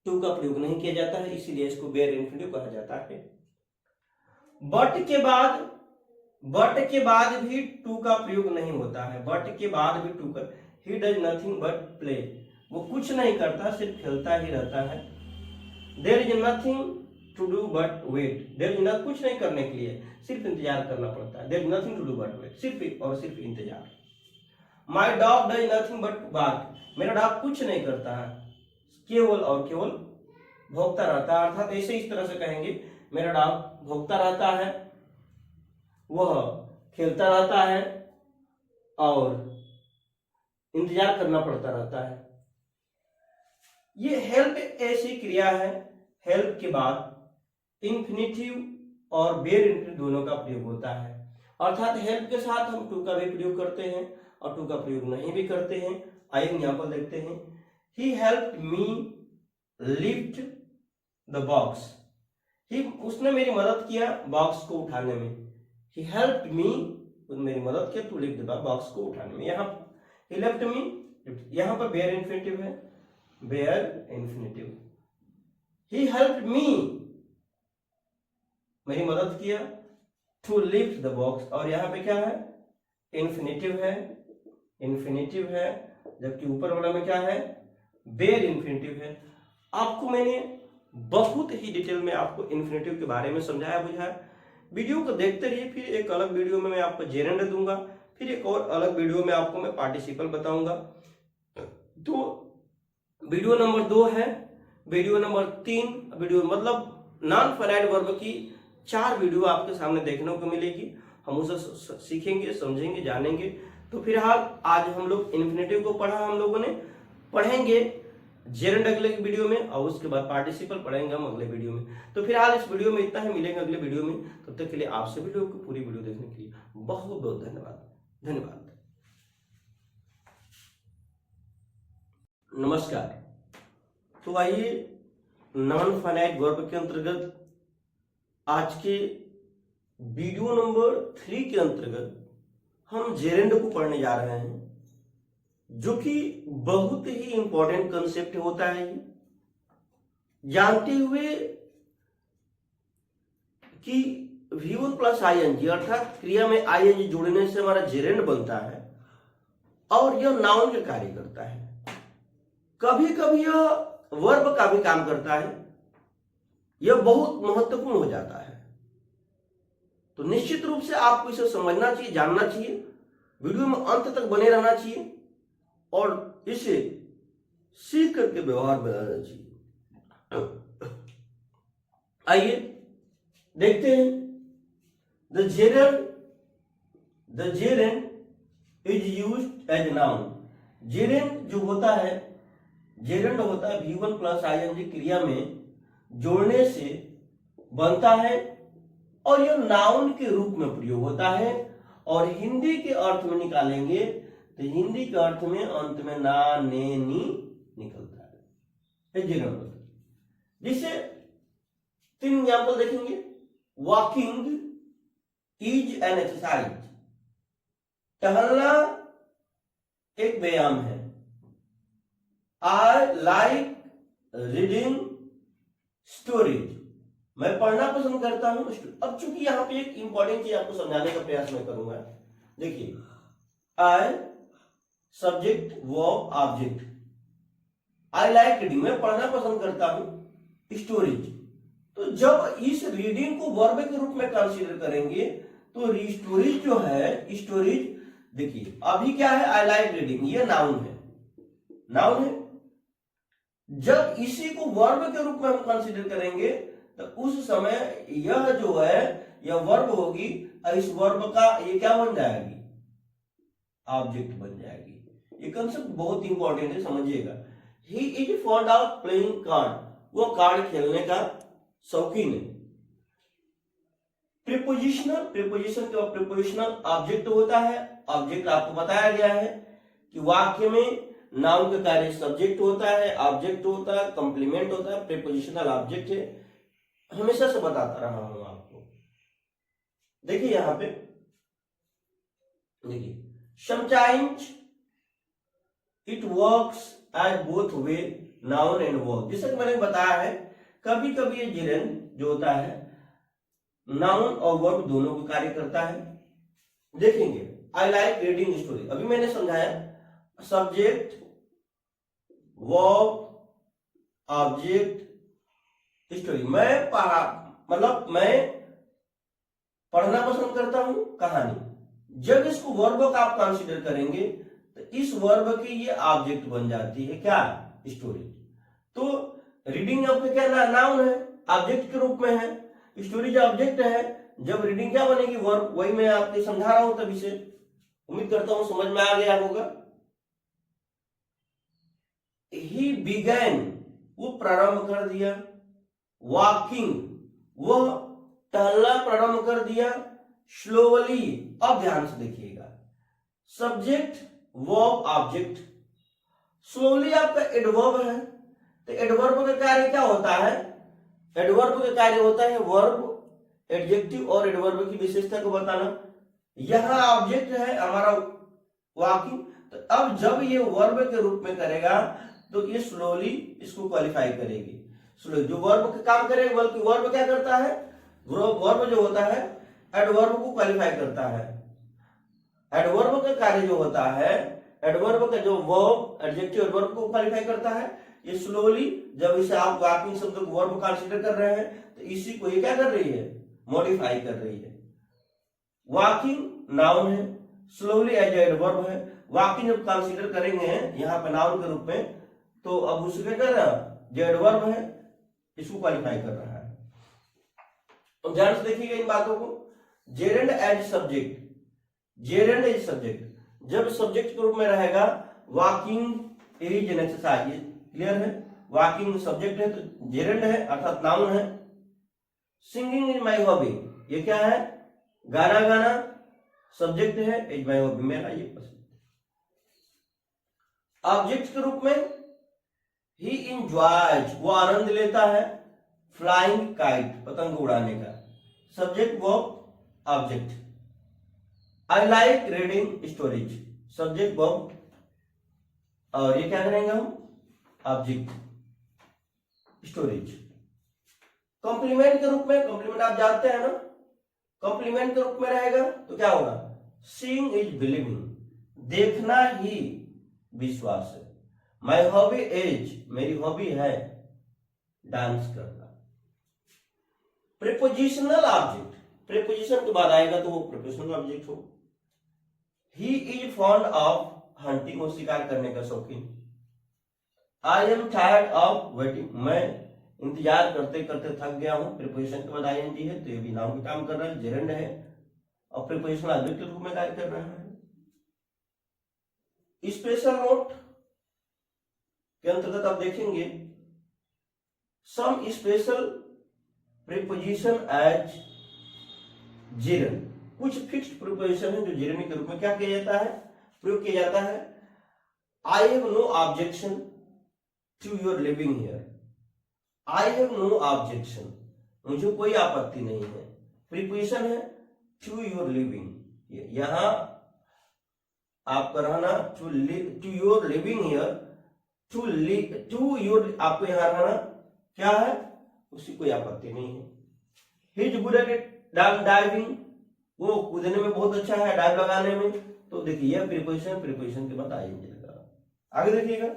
टू का प्रयोग नहीं किया जाता है, इसीलिए इसको बेयर इन्फिनिटिव कहा जाता है। बट के बाद भी टू का प्रयोग नहीं होता है, बट के बाद भी टू का, he does nothing but play, वो कुछ नहीं करता सिर्फ खेलता ही रहता है। There is nothing to do but wait, there is कुछ नहीं करने के लिए सिर्फ इंतजार करना पड़ता है। There is nothing to do but wait, सिर्फ और सिर्फ इंतजार। My dog does nothing but bark, मेरा डॉग कुछ नहीं करता है, केवल और केवल भौंकता रहता है। अर्थात ऐसे इस तरह से कहेंगे, मेरा डॉग भौंकता रहता है, वह खेलता रहता है और इंतजार करना पड़ता रहता है। ये हेल्प ऐसी क्रिया है, हेल्प के बाद इन्फिनिटिव और बेयर इन्फिनिटिव दोनों का प्रयोग होता है। अर्थात हेल्प के साथ हम टू का भी प्रयोग करते हैं और टू का प्रयोग नहीं भी करते हैं। आइए यहाँ पर देखते हैं। He helped me lift the box, he, उसने मेरी मदद किया बॉक्स को उठाने में। ही हेल्प्ड मी, मेरी मदद किया टू लिफ्ट द बॉक्स को उठाने में। यहाँ ही लेफ्ट मी, यहाँ पर बेयर इन्फिनिटिव है, bare infinitive. He helped me, मेरी मदद किया, टू लिफ्ट द बॉक्स, और यहाँ पे क्या है, इन्फिनिटिव है, इन्फिनिटिव है, जबकि ऊपर वाला में क्या है, बेयर इन्फिनिटिव है। आपको मैंने बहुत ही डिटेल में आपको इन्फिनिटिव के बारे में समझाया बुझाया। वीडियो को देखते रहिए, फिर एक अलग वीडियो में मैं आपको जेरेंडर दूंगा, फिर एक और अलग वीडियो में आपको मैं पार्टिसिपल बताऊंगा। तो वीडियो नंबर 2 है, वीडियो नंबर 3, वीडियो मतलब नॉन फाइनाइट वर्ब की 4 वीडियो आपके सामने देखने को मिलेगी। हम उसे सीखेंगे, समझेंगे, जानेंगे। तो फिलहाल आज हम लोग इन्फिनेटिव को पढ़ा, हम लोगों ने पढ़ेंगे जेरेंड अगले वीडियो में, और उसके बाद पार्टिसिपल पढ़ेंगे हम अगले वीडियो में। तो फिलहाल इस वीडियो में इतना ही, मिलेंगे अगले वीडियो में। तब तक के लिए आप सभी लोगों को पूरी वीडियो देखने के लिए बहुत बहुत धन्यवाद। नमस्कार। तो आइए नॉन फाइनाइट वर्ब के अंतर्गत आज के वीडियो नंबर 3 के अंतर्गत हम जेरेंड को पढ़ने जा रहे हैं, जो कि बहुत ही इंपॉर्टेंट कंसेप्ट होता है। जानते हुए कि V1 प्लस आईएनजी अर्थात क्रिया में आईएनजी जोड़ने से हमारा जेरेंड बनता है और यह नाउन का कार्य करता है। कभी कभी यह वर्ब का भी काम करता है। यह बहुत महत्वपूर्ण हो जाता है। तो निश्चित रूप से आपको इसे समझना चाहिए, जानना चाहिए, वीडियो में अंत तक बने रहना चाहिए और इसे सीख करके व्यवहार बनाना चाहिए। आइए देखते हैं। The gerund is used as noun. Gerund जो होता है, जेरेंड होता है V1 प्लस आईएनजी क्रिया में जोड़ने से बनता है और यह नाउन के रूप में प्रयोग होता है। और हिंदी के अर्थ में निकालेंगे तो हिंदी के अर्थ में अंत में ना, ने, नी निकलता है। जेरेंड होता है। जिसे 3 एग्जाम्पल देखेंगे। Walking is an exercise. टहलना एक व्यायाम है। I like reading stories. मैं पढ़ना पसंद करता हूं। अब चूंकि यहां पे एक इंपॉर्टेंट चीज आपको समझाने का प्रयास मैं करूंगा। देखिए, I subject verb object. I like reading, मैं पढ़ना पसंद करता हूं स्टोरीज। तो जब इस रीडिंग को वर्ब के रूप में कंसीडर करेंगे तो स्टोरीज जो है, स्टोरीज देखिए अभी क्या है, आई लाइक रीडिंग, ये नाउन है, नाउन है। जब इसी को वर्ब के रूप में हम कंसीडर करेंगे तो उस समय यह जो है यह वर्ब होगी और इस वर्ब का ये क्या बन जाएगी, ऑब्जेक्ट बन जाएगी। ये कंसेप्ट बहुत इंपॉर्टेंट है, समझिएगा। He is fond of playing card, वो कार्ड खेलने का शौकीन है। प्रीपोजिशनल, प्रीपोजिशन के बाद प्रीपोजिशनल ऑब्जेक्ट होता है। ऑब्जेक्ट आपको बताया गया है कि वाक्य में नाउन का कार्य सब्जेक्ट होता है, ऑब्जेक्ट होता है, कंप्लीमेंट होता है, प्रीपोजिशनल ऑब्जेक्ट है। हमेशा से बताता रहा हूं आपको। देखिए यहां पे, देखिए sometimes it works as both way noun and verb. जैसे मैंने बताया है, कभी कभी ये जेरेंड जो होता है नाउन और वर्ब दोनों को कार्य करता है। देखेंगे, आई लाइक रीडिंग स्टोरी, अभी मैंने समझाया सब्जेक्ट वर्ब ऑब्जेक्ट स्टोरी। मैं पढ़ा मतलब मैं पढ़ना पसंद करता हूं कहानी। जब इसको वर्ब का आप कंसीडर करेंगे तो इस वर्ब की ये ऑब्जेक्ट बन जाती है, क्या, स्टोरी। तो रीडिंग आपका क्या नाउन है, ऑब्जेक्ट के रूप में है, स्टोरी जो ऑब्जेक्ट है। जब रीडिंग क्या बनेगी, वर्ब। वही मैं आपको समझा रहा हूं तभी से, उम्मीद करता हूं समझ में आ गया होगा। ही बिगैन, वो प्रारंभ कर दिया। वॉकिंग, वह टहलना प्रारंभ कर दिया। स्लोली, अब ध्यान से देखिएगा, सब्जेक्ट वर्ब ऑब्जेक्ट। स्लोली आपका एडवर्ब है, तो एडवर्ब का कार्य क्या होता है, एडवर्ब का कार्य होता है वर्ब, एडजेक्टिव और एडवर्ब की विशेषता को बताना। यहां ऑब्जेक्ट है हमारा वॉकिंग, तो अब जब ये वर्ब के रूप में करेगा तो ये स्लोली इसको क्वालिफाई करेगी। स्लो जो वर्ब का काम करेगा, बल्कि वर्ब क्या करता है, वर्ब जो होता है एडवर्ब को क्वालिफाई करता है। एडवर्ब का कार्य जो होता है, एडवर्ब का जो वर्ब एडजेक्टिव एडवर्ब को क्वालिफाई करता है। ये स्लोली, जब इसे आप वॉकिंग शब्द को वर्ब कंसीडर कर रहे हैं तो इसी को ये क्या कर रही है, मॉडिफाई कर रही है। वॉकिंग नाउन है, स्लोली एज एडवर्ब है। वॉकिंग जब कंसीडर करेंगे यहाँ पे नाउन के रूप में, तो अब उसके क्या कर रहा है, जो एडवर्ब है इसको क्वालिफाई कर रहा है। तो ध्यान से देखिएगा इन बातों को। Gerund as subject, gerund as subject जब सब्जेक्ट के रूप में रहेगा, walking is an exercise, clear है, वॉकिंग सब्जेक्ट है तो जेरेंड है अर्थात नाउन है। सिंगिंग इज माई हॉबी, ये क्या है, गाना गाना सब्जेक्ट है, इज माई हॉबी मेरा ये पसंद। ऑब्जेक्ट के रूप में ही इंजॉयज, वो आनंद लेता है, फ्लाइंग काइट, पतंग उड़ाने का, subject verb object. I like reading stories, subject verb, और ये क्या करेंगे हम, ऑब्जेक्ट स्टोरेज। कॉम्प्लीमेंट के रूप में, कॉम्प्लीमेंट आप जानते हैं ना, कॉम्प्लीमेंट के रूप में रहेगा तो क्या होगा, सीइंग इज बिलीविंग, देखना ही विश्वास है। माई हॉबी इज, मेरी हॉबी है डांस करना। प्रीपोजिशनल ऑब्जेक्ट, प्रीपोजिशन के बाद आएगा तो वो प्रीपोजिशनल ऑब्जेक्ट हो। He is fond of hunting, वो शिकार करने का शौकीन। I am tired of waiting, मैं इंतजार करते करते थक गया हूं, प्रीपोजिशन के बाद आईएनजी है तो ये भी नाउन का काम कर रहा है, जेरेंड है और प्रीपोजिशनल ऑब्जेक्ट के रूप में कार्य कर रहा है। स्पेशल नोट के अंतर्गत आप देखेंगे some special preposition as gerund, कुछ फिक्स्ड प्रीपोजिशन है जो जेरेंड के रूप में क्या किया जाता है, प्रयोग किया जाता है। I have no objection to your living here, I have no objection, मुझे कोई आपत्ति नहीं है, प्रीपोजिशन है टू योर लिविंग, यहां आपका रहना, to your living here, to your, आपको यहां रहना क्या है, उसकी कोई आपत्ति नहीं है। He is good at diving, वो कूदने में बहुत अच्छा है, डाइव लगाने में, तो देखिए यह प्रीपोजिशन, प्रीपोजिशन के बाद आएंगे लगा। आगे देखिएगा,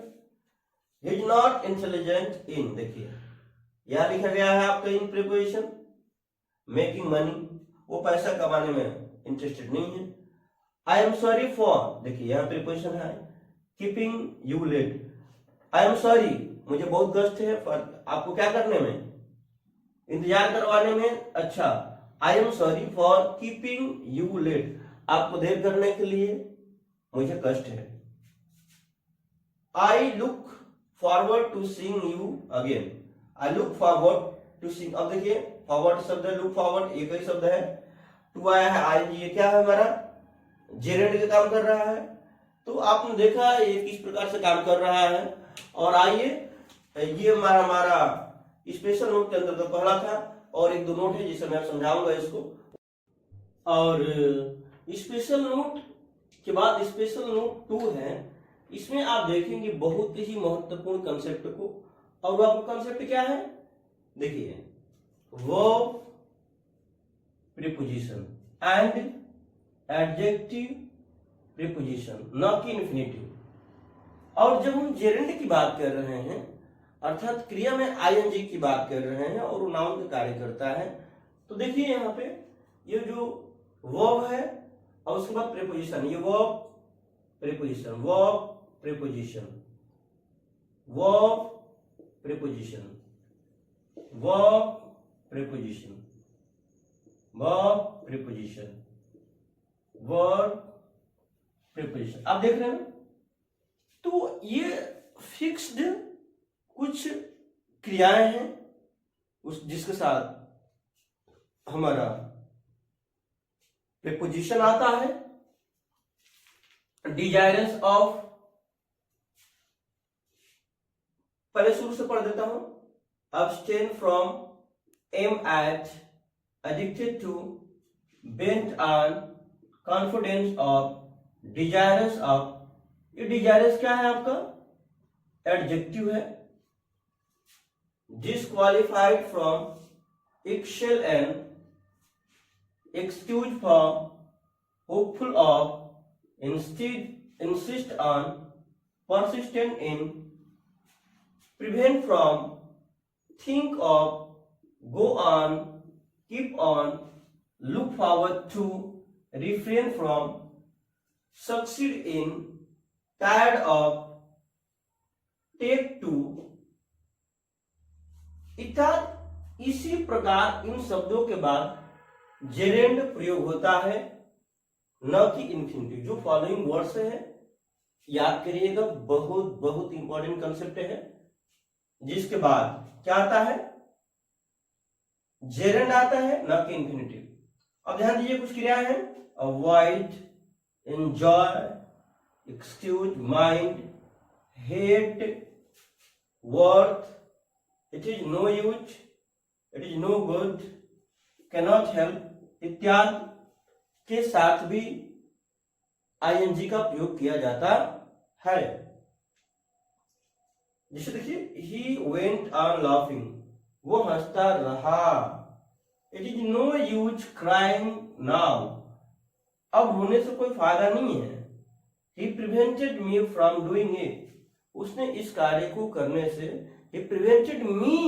he is not intelligent in, देखिए यहां लिखा गया है आपका इन प्रीपोजिशन मेकिंग मनी, वो पैसा कमाने में इंटरेस्टेड नहीं है। आई एम सॉरी फॉर, देखिए यहां प्रीपोजिशन है keeping you late, I am sorry मुझे बहुत कष्ट है फॉर, आपको क्या करने में, इंतजार करवाने में, अच्छा I am sorry for keeping you late, आपको देर करने के लिए मुझे कष्ट है। I look forward to seeing you again, I look forward to seeing, अब देखिए फॉरवर्ड शब्द है, लुक फॉरवर्ड एक ही शब्द है, टू आया है आई, ये क्या है हमारा, जेरेंड का काम कर रहा है, तो आपने देखा ये किस प्रकार से काम कर रहा है। और आइए ये हमारा स्पेशल नोट के अंदर तो पहला था, और एक दो नोट है जिसे मैं समझाऊंगा इसको। और स्पेशल नोट के बाद स्पेशल नोट 2 है, इसमें आप देखेंगे बहुत ही महत्वपूर्ण कंसेप्ट को, और वो आपका कंसेप्ट क्या है, देखिए verb preposition and adjective preposition, न कि इंफिनिटिव। और जब हम जेरेंड की बात कर रहे हैं अर्थात क्रिया में आईएनजी की बात कर रहे हैं और वो नाउन का कार्य करता है, तो देखिए यहाँ पे ये जो वर्ब है और उसके बाद प्रीपोजिशन, ये verb preposition, verb preposition, verb preposition, verb preposition, verb preposition, verb preposition, आप देख रहे हैं। तो ये फिक्स्ड कुछ क्रियाएं हैं उस जिसके साथ हमारा प्रीपोजिशन आता है। डिजायरस ऑफ, पहले शुरू से पढ़ देता हूं, abstain from, aim at, addicted to, bent on, confidence of, desirous of। ये डिजायरस क्या है आपका, एडजेक्टिव है। Disqualified from, excel and, excuse for, hopeful of, insist on, persistent in, prevent from, think of, go on, keep on, look forward to, refrain from, succeed in, tired of, take to, इत्यादि इसी प्रकार इन शब्दों के बाद gerund प्रयोग होता है, न कि इंफिनिटिव। जो फॉलोइंग वर्ड्स है याद करिएगा, बहुत बहुत इंपॉर्टेंट कंसेप्ट है, जिसके बाद क्या आता है, जेरेंड आता है, न कि इंफिनिटिव। अब ध्यान दीजिए कुछ क्रिया है, avoid, enjoy, excuse, mind, hate, worth, it is no use, it is no good, cannot help इत्यादि के साथ भी आईएनजी का प्रयोग किया जाता है। जैसे देखिए, ही वेंट ऑन लाफिंग, वो हंसता रहा। It is no use crying now, अब रोने से कोई फायदा नहीं है। He prevented me from doing it, उसने इस कार्य को करने से, he prevented me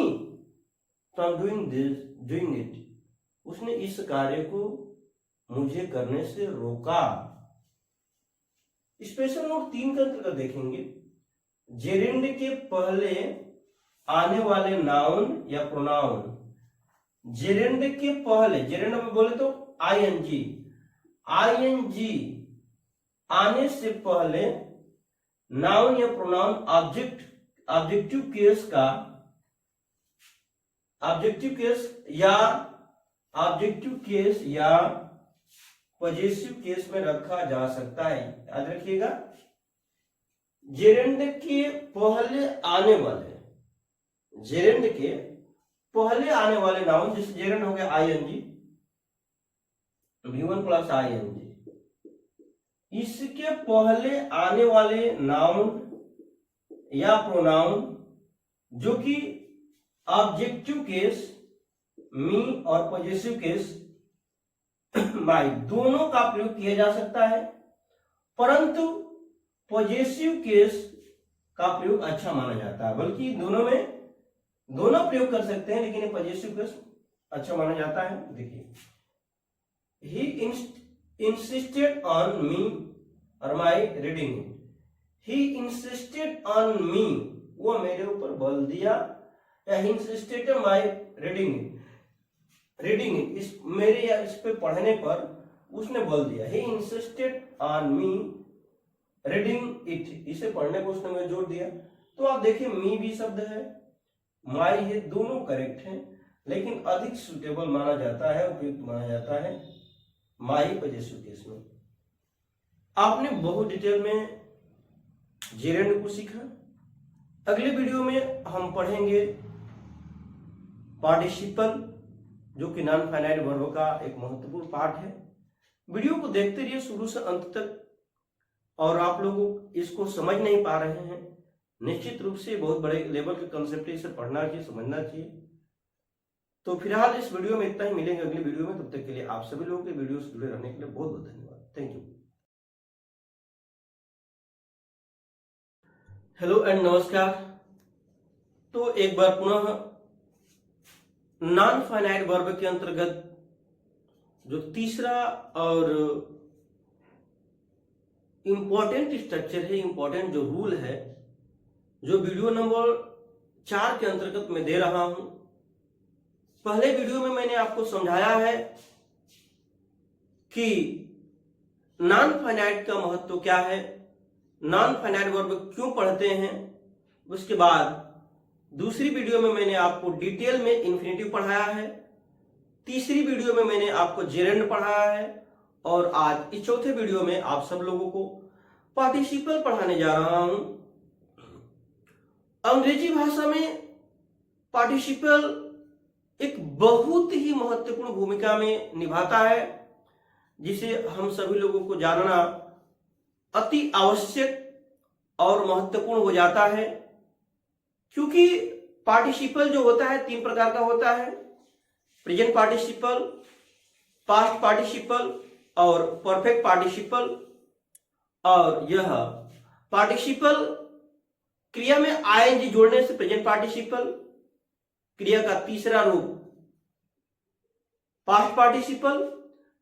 from doing it, उसने इस कार्य को मुझे करने से रोका। स्पेशल नोट 3 का अंतर्गत देखेंगे, जेरेंड के पहले आने वाले नाउन या प्रोनाउन, जेरेंड के पहले, जेरेंड में बोले तो आईएनजी, आईएनजी आने से पहले नाउन या प्रोनाउन ऑब्जेक्टिव केस का, ऑब्जेक्टिव केस या पॉजिटिव केस में रखा जा सकता है। याद रखिएगा, जेरेंड के पहले आने वाले, जेरेंड के पहले आने वाले नाउन, जैसे जेरेंड हो गया आईएनजी, V1 प्लस आईएनजी, इसके पहले आने वाले नाउन या प्रोनाउन जो कि ऑब्जेक्टिव केस मी और पॉजिटिव केस माई दोनों का प्रयोग किया जा सकता है, परंतु पॉजिटिव केस का प्रयोग अच्छा माना जाता है। बल्कि दोनों में दोनों प्रयोग कर सकते हैं, लेकिन पॉजिटिव केस अच्छा माना जाता है। देखिए, ही insisted on me or my reading it, he insisted on me, वो मेरे ऊपर बल दिया, या he insisted on my reading it, इस मेरे या इस पे पढ़ने पर उसने बल दिया। he insisted on me reading it, इसे पढ़ने को उसने मुझे जोर दिया। तो आप देखिए, मी भी शब्द है, माई है, दोनों करेक्ट हैं, लेकिन अधिक सुटेबल माना जाता है, उपयुक्त माना जाता है माई पॉजिटिव केस में। आपने बहुत डिटेल में जेरेंड को सीखा। अगले वीडियो में हम पढ़ेंगे पार्टिसिपल, जो कि नॉन फाइनाइट वर्ब का एक महत्वपूर्ण पार्ट है। वीडियो को देखते रहिए शुरू से अंत तक, और आप लोग इसको समझ नहीं पा रहे हैं, निश्चित रूप से बहुत बड़े लेवल के कंसेप्ट इसे पढ़ना चाहिए, समझना चाहिए। तो फिलहाल इस वीडियो में इतना ही, मिलेंगे अगले वीडियो में। तब तक के लिए आप सभी लोगों के वीडियो से जुड़े रहने के लिए बहुत बहुत धन्यवाद। Thank you. हेलो एंड नमस्कार। तो एक बार पुनः नॉन फाइनाइट वर्ब के अंतर्गत जो तीसरा और इंपॉर्टेंट स्ट्रक्चर है, इंपॉर्टेंट जो रूल है, जो वीडियो नंबर 4 के अंतर्गत मैं दे रहा हूं। पहले वीडियो में मैंने आपको समझाया है कि नॉन फाइनाइट का महत्व क्या है, नॉन फाइनाइट वर्ब क्यों पढ़ते हैं। उसके बाद दूसरी वीडियो में मैंने आपको डिटेल में इंफिनिटिव पढ़ाया है, तीसरी वीडियो में मैंने आपको जेरेंड पढ़ाया है, और आज इस चौथे वीडियो में आप सब लोगों को पार्टिसिपल पढ़ाने जा रहा हूं। अंग्रेजी भाषा में पार्टिसिपल एक बहुत ही महत्वपूर्ण भूमिका में निभाता है, जिसे हम सभी लोगों को जानना अति आवश्यक और महत्वपूर्ण हो जाता है। क्योंकि पार्टिसिपल जो होता है 3 प्रकार का होता है, प्रेजेंट पार्टिसिपल, पास्ट पार्टिसिपल और परफेक्ट पार्टिसिपल। और यह पार्टिसिपल क्रिया में आईएनजी जोड़ने से प्रेजेंट पार्टिसिपल, क्रिया का तीसरा रूप पास्ट पार्टिसिपल,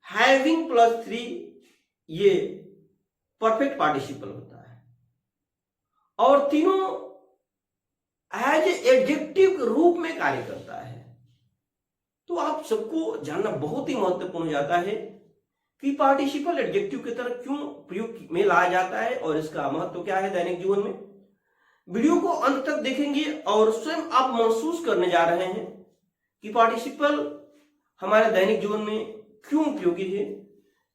हैविंग प्लस 3 ये परफेक्ट पार्टिसिपल होता है, और तीनों एज एडजेक्टिव के रूप में कार्य करता है। तो आप सबको जानना बहुत ही महत्वपूर्ण हो जाता है कि पार्टिसिपल एडजेक्टिव की तरह क्यों प्रयोग में लाया जाता है और इसका महत्व क्या है दैनिक जीवन में। वीडियो को अंत तक देखेंगे और स्वयं आप महसूस करने जा रहे हैं कि पार्टिसिपल हमारे दैनिक जीवन में क्यों उपयोगी है,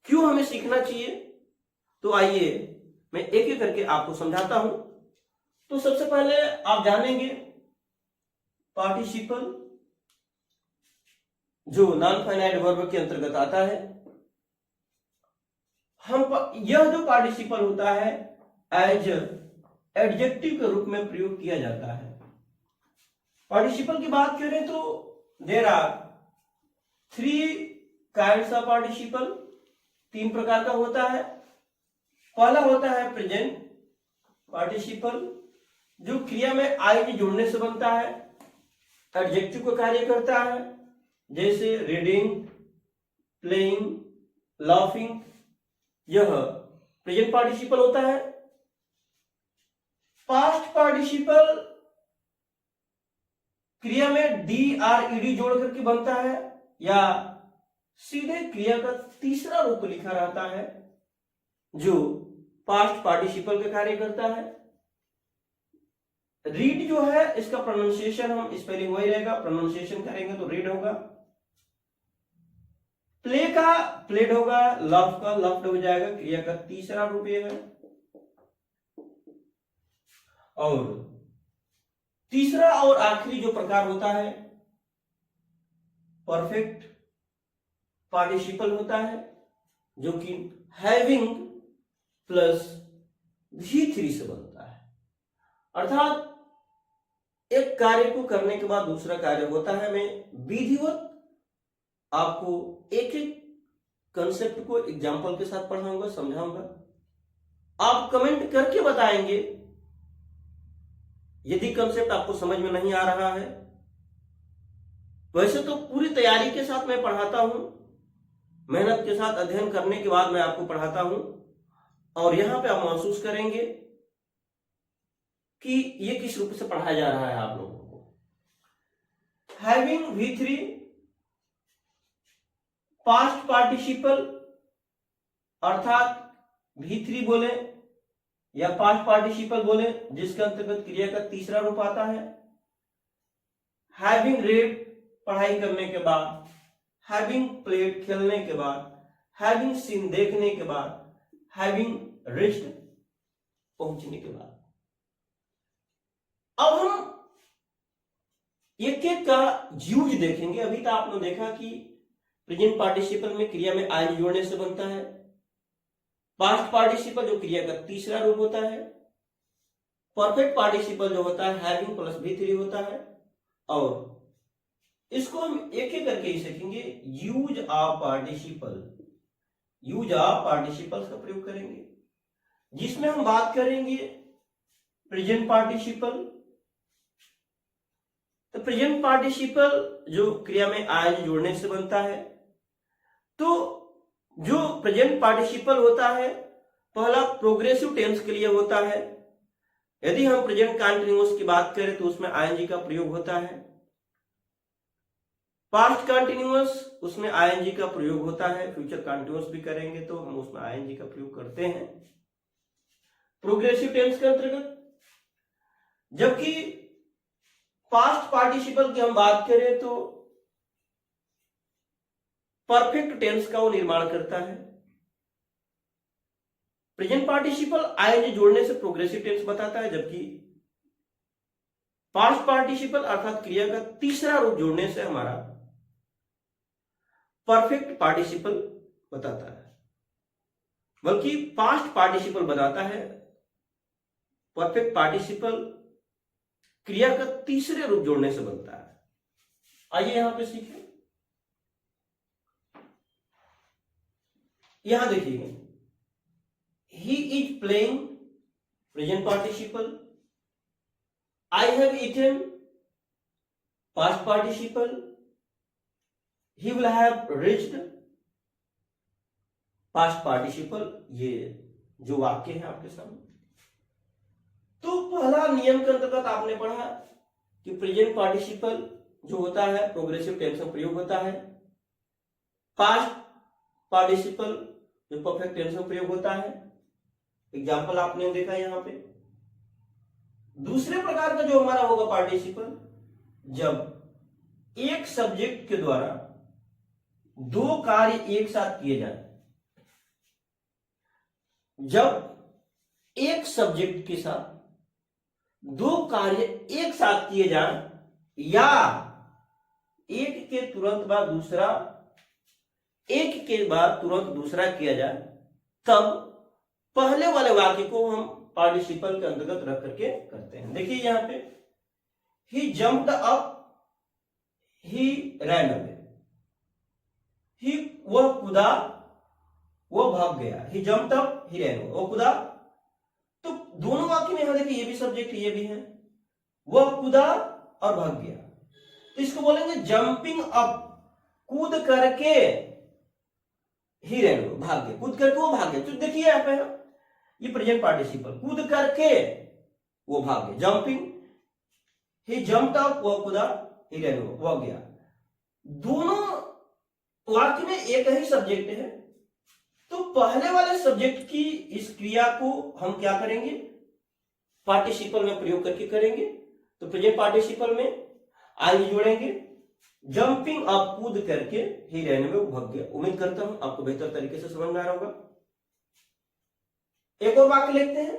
क्यों हमें सीखना चाहिए। तो आइए मैं एक एक करके आपको समझाता हूं। तो सबसे पहले आप जानेंगे पार्टिसिपल जो नॉन फाइनाइट वर्ब के अंतर्गत आता है। यह जो पार्टिसिपल होता है एज एडजेक्टिव के रूप में प्रयोग किया जाता है। पार्टिसिपल की बात करें तो there are 3 kinds of participle, 3 प्रकार का होता है। पहला होता है प्रेजेंट पार्टिसिपल जो क्रिया में आई जोड़ने से बनता है, एडजेक्टिव का कार्य करता है, जैसे रीडिंग, प्लेइंग, लाफिंग, यह प्रेजेंट पार्टिसिपल होता है। पास्ट पार्टिसिपल क्रिया में डी आर ईडी जोड़ करके बनता है या सीधे क्रिया का तीसरा रूप लिखा रहता है जो पास्ट पार्टिसिपल का कार्य करता है। रीड जो है इसका प्रोनाउंसिएशन हम स्पेलिंग वही रहेगा, प्रोनाउंसिएशन करेंगे तो रीड होगा। प्ले का प्लेड होगा, लव का लव्ड हो जाएगा, क्रिया का तीसरा रूप यह है। और तीसरा और आखिरी जो प्रकार होता है परफेक्ट पार्टिसिपल होता है जो कि हैविंग प्लस V3 से बनता है। अर्थात एक कार्य को करने के बाद दूसरा कार्य होता है। मैं विधिवत आपको एक एक कंसेप्ट को एग्जांपल के साथ पढ़ाऊंगा, समझाऊंगा। आप कमेंट करके बताएंगे यदि कंसेप्ट आपको समझ में नहीं आ रहा है। वैसे तो पूरी तैयारी के साथ मैं पढ़ाता हूं, मेहनत के साथ अध्ययन करने के बाद मैं आपको पढ़ाता हूं और यहां पे आप महसूस करेंगे कि ये किस रूप से पढ़ाया जा रहा है आप लोगों को। हैविंग V3 पास्ट पार्टिसिपल अर्थात V3 बोले या पास्ट पार्टिसिपल बोले जिसके अंतर्गत क्रिया का तीसरा रूप आता है। हैविंग रेड पढ़ाई करने के बाद, हैविंग प्लेड खेलने के बाद, हैविंग सीन देखने के बाद, हैविंग रिच्ड पहुंचने के बाद। अब हम एक एक का यूज देखेंगे। अभी तो आपने देखा कि प्रेजेंट पार्टिसिपल में क्रिया में आई जोड़ने से बनता है। पास्ट पार्टिसिपल जो क्रिया का तीसरा रूप होता है। परफेक्ट पार्टिसिपल जो होता है हैविंग प्लस V3 होता है। और इसको हम एक एक करके ही सीखेंगे। Use of participle, use of participles का प्रयोग करेंगे जिसमें हम बात करेंगे प्रेजेंट पार्टिसिपल। तो प्रेजेंट पार्टिसिपल जो क्रिया में आई जोड़ने से बनता है। तो जो प्रेजेंट पार्टिसिपल होता है पहला प्रोग्रेसिव टेंस के लिए होता है। यदि हम प्रेजेंट कंटीन्यूअस की बात करें तो उसमें आईएनजी का प्रयोग होता है। पास्ट कंटीन्यूअस उसमें आईएनजी का प्रयोग होता है। फ्यूचर कंटीन्यूअस भी करेंगे तो हम उसमें आईएनजी का प्रयोग करते हैं प्रोग्रेसिव टेंस के अंतर्गत। जबकि पास्ट पार्टिसिपल की हम बात करें तो परफेक्ट टेंस का वो निर्माण करता है। प्रेजेंट पार्टिसिपल आईएनजी जोड़ने से प्रोग्रेसिव टेंस बताता है, जबकि पास्ट पार्टिसिपल अर्थात क्रिया का तीसरा रूप जोड़ने से हमारा परफेक्ट पार्टिसिपल बताता है। बल्कि पास्ट पार्टिसिपल बताता है, परफेक्ट पार्टिसिपल क्रिया का तीसरे रूप जोड़ने से बनता है। आइए यहां पे सीखें। यहां देखिए, he is playing present participle, I have eaten past participle, he will have reached past participle। ये जो वाक्य है आपके सामने। तो पहला नियम के अंतर्गत आपने पढ़ा कि प्रेजेंट पार्टिसिपल जो होता है प्रोग्रेसिव टेंस में प्रयोग होता है। पास्ट पार्टिसिपल जो परफेक्ट टेंस में प्रयोग होता है। एग्जाम्पल आपने देखा यहां पे। दूसरे प्रकार का जो हमारा होगा पार्टिसिपल, जब एक सब्जेक्ट के द्वारा दो कार्य एक साथ किए जाए। जब एक सब्जेक्ट के साथ दो कार्य एक साथ किए जाएं या एक के तुरंत बाद दूसरा, एक के बाद तुरंत दूसरा किया जाए, तब पहले वाले वाक्य को हम पार्टिसिपल के अंतर्गत रख करके करते हैं। देखिए यहां पे, ही जम्प्ड अप, ही रैन अवे। ही वह कूदा, वह भाग गया। ही जम्प्ड अप, ही रैन अवे, वो कूदा। तो दोनों वाक्य में यहां देखिए, ये भी सब्जेक्ट ये भी है। वह कूदा और भाग गया, तो इसको बोलेंगे जंपिंग अप, कूद करके, ही रैन अवे, भाग गया। कूद करके वो भाग गया। तो देखिए यहां पे ये प्रेजेंट पार्टिसिपल, कूद करके वो भाग गया, जंपिंग। ही जंप्ड अप, वो कूदा, ही रैन अवे, वो गया। दोनों वाक्य में एक ही सब्जेक्ट है, तो पहले वाले सब्जेक्ट की इस क्रिया को हम क्या करेंगे, पार्टिसिपल में प्रयोग करके करेंगे। तो प्रेजेंट पार्टिसिपल में आई जोड़ेंगे, जंपिंग अप, कूद करके, ही रैन अवे, वो भाग गया। उम्मीद करता हूं आपको बेहतर तरीके से समझ में आ रहा होगा। एक और वाक्य लिखते हैं,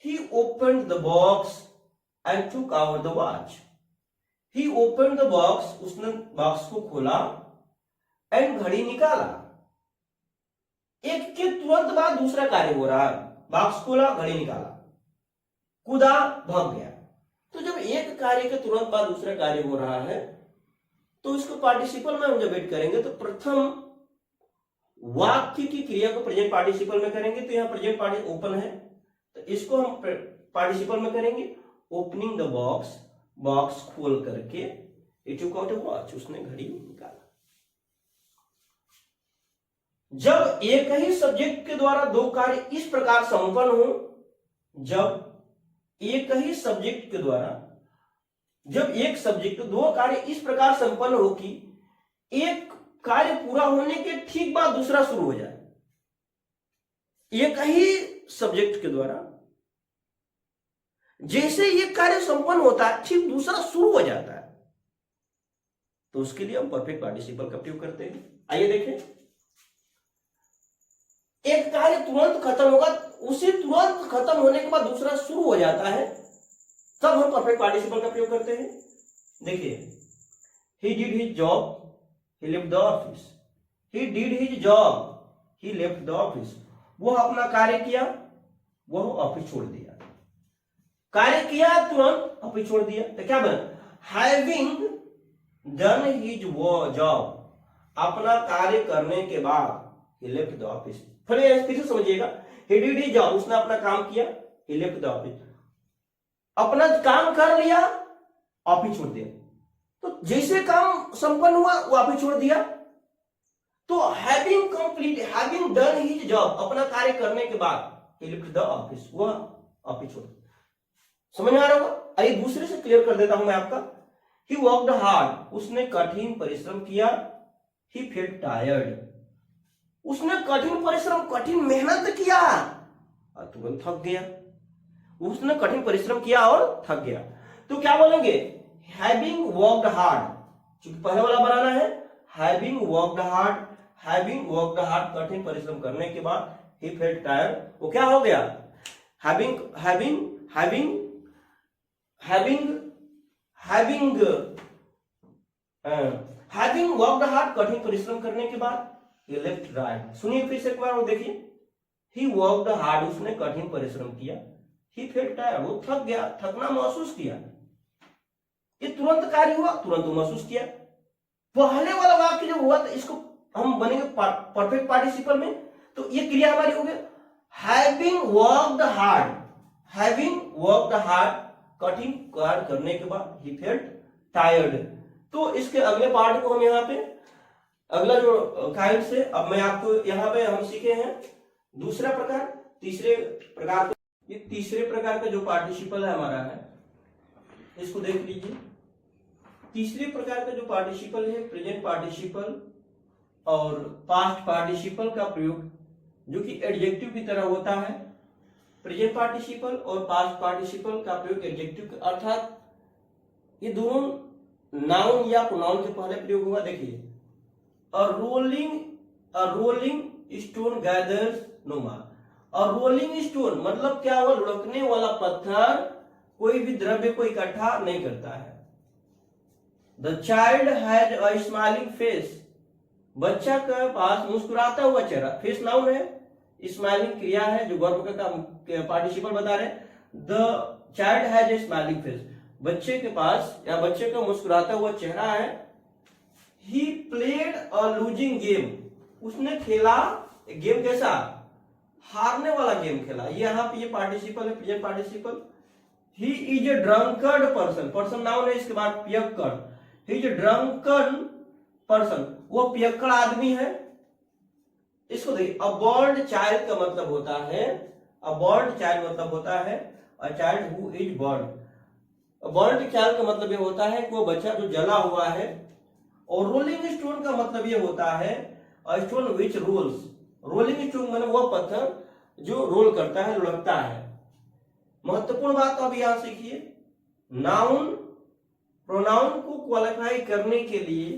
he opened the box and took out the watch. He opened the box, उसने बॉक्स को खोला, एंड घड़ी निकाला। एक के तुरंत बाद दूसरा कार्य हो रहा है, बॉक्स खोला, घड़ी निकाला, कूदा, भाग गया। तो जब एक कार्य के तुरंत बाद दूसरा कार्य हो रहा है, तो इसको पार्टिसिपल में हम जब ऐड करेंगे तो प्रथम वाक्य की क्रिया को प्रेजेंट पार्टिसिपल में करेंगे। तो यहां प्रेजेंट पार्टिसिपल ओपन है, तो इसको हम पार्टिसिपल में करेंगे, ओपनिंग द बॉक्स, बॉक्स खोल करके, it took out a watch, उसने घड़ी निकाला। जब एक ही सब्जेक्ट के द्वारा दो कार्य इस प्रकार संपन्न हो, जब एक ही सब्जेक्ट के द्वारा, जब एक सब्जेक्ट दो कार्य इस प्रकार संपन्न हो कि एक कार्य पूरा होने के ठीक बाद दूसरा शुरू हो जाए। एक ही सब्जेक्ट के द्वारा जैसे ये कार्य संपन्न होता है, ठीक दूसरा शुरू हो जाता है, तो उसके लिए हम परफेक्ट पार्टिसिपल का प्रयोग करते हैं। आइए देखें, एक कार्य तुरंत खत्म होगा, उसी तुरंत खत्म होने के बाद दूसरा शुरू हो जाता है, तब हम परफेक्ट पार्टिसिपल का प्रयोग करते हैं। देखिए, he did his job, he left the office. He did his job, he left the office. वह अपना कार्य किया, वह ऑफिस छोड़ दिया। कार्य किया तुरंत ऑफिस छोड़ दिया, तो क्या बना, having done his job, अपना कार्य करने के बाद, he left the office। फिर से समझिएगा, he did his job, उसने अपना काम किया, he left the office, अपना काम कर लिया, ऑफिस छोड़ दिया। तो जैसे काम संपन्न हुआ, वो ऑफिस छोड़ दिया। तो having complete, having done his job, अपना कार्य करने के बाद, ही लेफ्ट द ऑफिस, वह ऑफिस छोड़ दिया। समझ में आ रहा होगा। आइए दूसरे से क्लियर कर देता हूं मैं आपका। ही वर्कड हार्ड, उसने कठिन परिश्रम किया। ही फेल्ट टायर्ड, उसने कठिन परिश्रम, कठिन मेहनत किया और तुरंत थक गया। उसने कठिन परिश्रम किया और थक गया। तो क्या बोलेंगे, हैविंग वर्कड हार्ड, क्योंकि पहले वाला बनाना है, having worked hard, having worked hard, कठिन परिश्रम करने के बाद, ही फेल्ट टायर्ड, वो क्या हो गया, having having having having having having worked hard, कठिन परिश्रम करने के बाद, ही लेफ्ट राइट। सुनिए फिर से एक बार, वो देखिए, ही वर्कड हार्ड, उसने कठिन परिश्रम किया, ही फेल्ट टायर्ड, वो थक गया, थकना महसूस किया। ये तुरंत कार्य हुआ, तुरंत वो महसूस किया। पहले वाला वाक्य जो हुआ, तो इसको हम बनेंगे परफेक्ट पार्टिसिपल में, तो ये क्रिया हमारी हो गई, having worked hard, having worked hard, कठिन कार्य करने के बाद, ही फेल्ट टायर्ड। तो इसके अगले पार्ट को हम यहाँ पे, अगला जो काइंड से, अब मैं आपको यहाँ पे हम सीखे हैं दूसरा प्रकार, तीसरे प्रकार। ये तीसरे प्रकार का जो पार्टिसिपल है हमारा है, इसको देख लीजिए। तीसरे प्रकार का जो पार्टिसिपल है प्रेजेंट पार्टिसिपल और पास्ट पार्टिसिपल का प्रयोग, जो कि एडजेक्टिव की तरह होता है। प्रेजेंट पार्टिसिपल और पास्ट पार्टिसिपल का प्रयोग एडजेक्टिव, अर्थात ये दोनों नाउन या प्रोनाउन के पहले प्रयोग होगा। देखिए, अ रोलिंग स्टोन गैदर्स नो मार। और रोलिंग स्टोन मतलब क्या हुआ, लुढ़कने वाला पत्थर कोई भी द्रव्य को इकट्ठा नहीं करता है। The child had a smiling face, बच्चा के पास मुस्कुराता हुआ चेहरा। फेस नाउन है, स्माइलिंग क्रिया है जो वर्ब का पार्टिसिपल बता रहे हैं। The child has a smiling face, बच्चे के पास या बच्चे का मुस्कुराता हुआ चेहरा है। He played a losing game, उसने खेला गेम कैसा, हारने वाला गेम खेला। ये यहाँ पे ये पार्टिसिपल है, present participle. He is a drunkard person, person noun है, इसके बाद पियक्कड़। He is a drunken person, वो पियक्कड़ आदमी है। इसको देखिए, अ बर्न्ड चाइल्ड का मतलब होता है, अ बर्न्ड चाइल्ड मतलब होता है a child who is burned. Burned child का मतलब ये होता है कि वो बच्चा जो जला हुआ है। और रोलिंग स्टोन का मतलब ये होता है a stone which rolls. Rolling stone मतलब वो पत्थर जो रोल करता है, लुढ़कता है। महत्वपूर्ण बात अब यहां सीखिए, नाउन प्रोनाउन को क्वालिफाई करने के लिए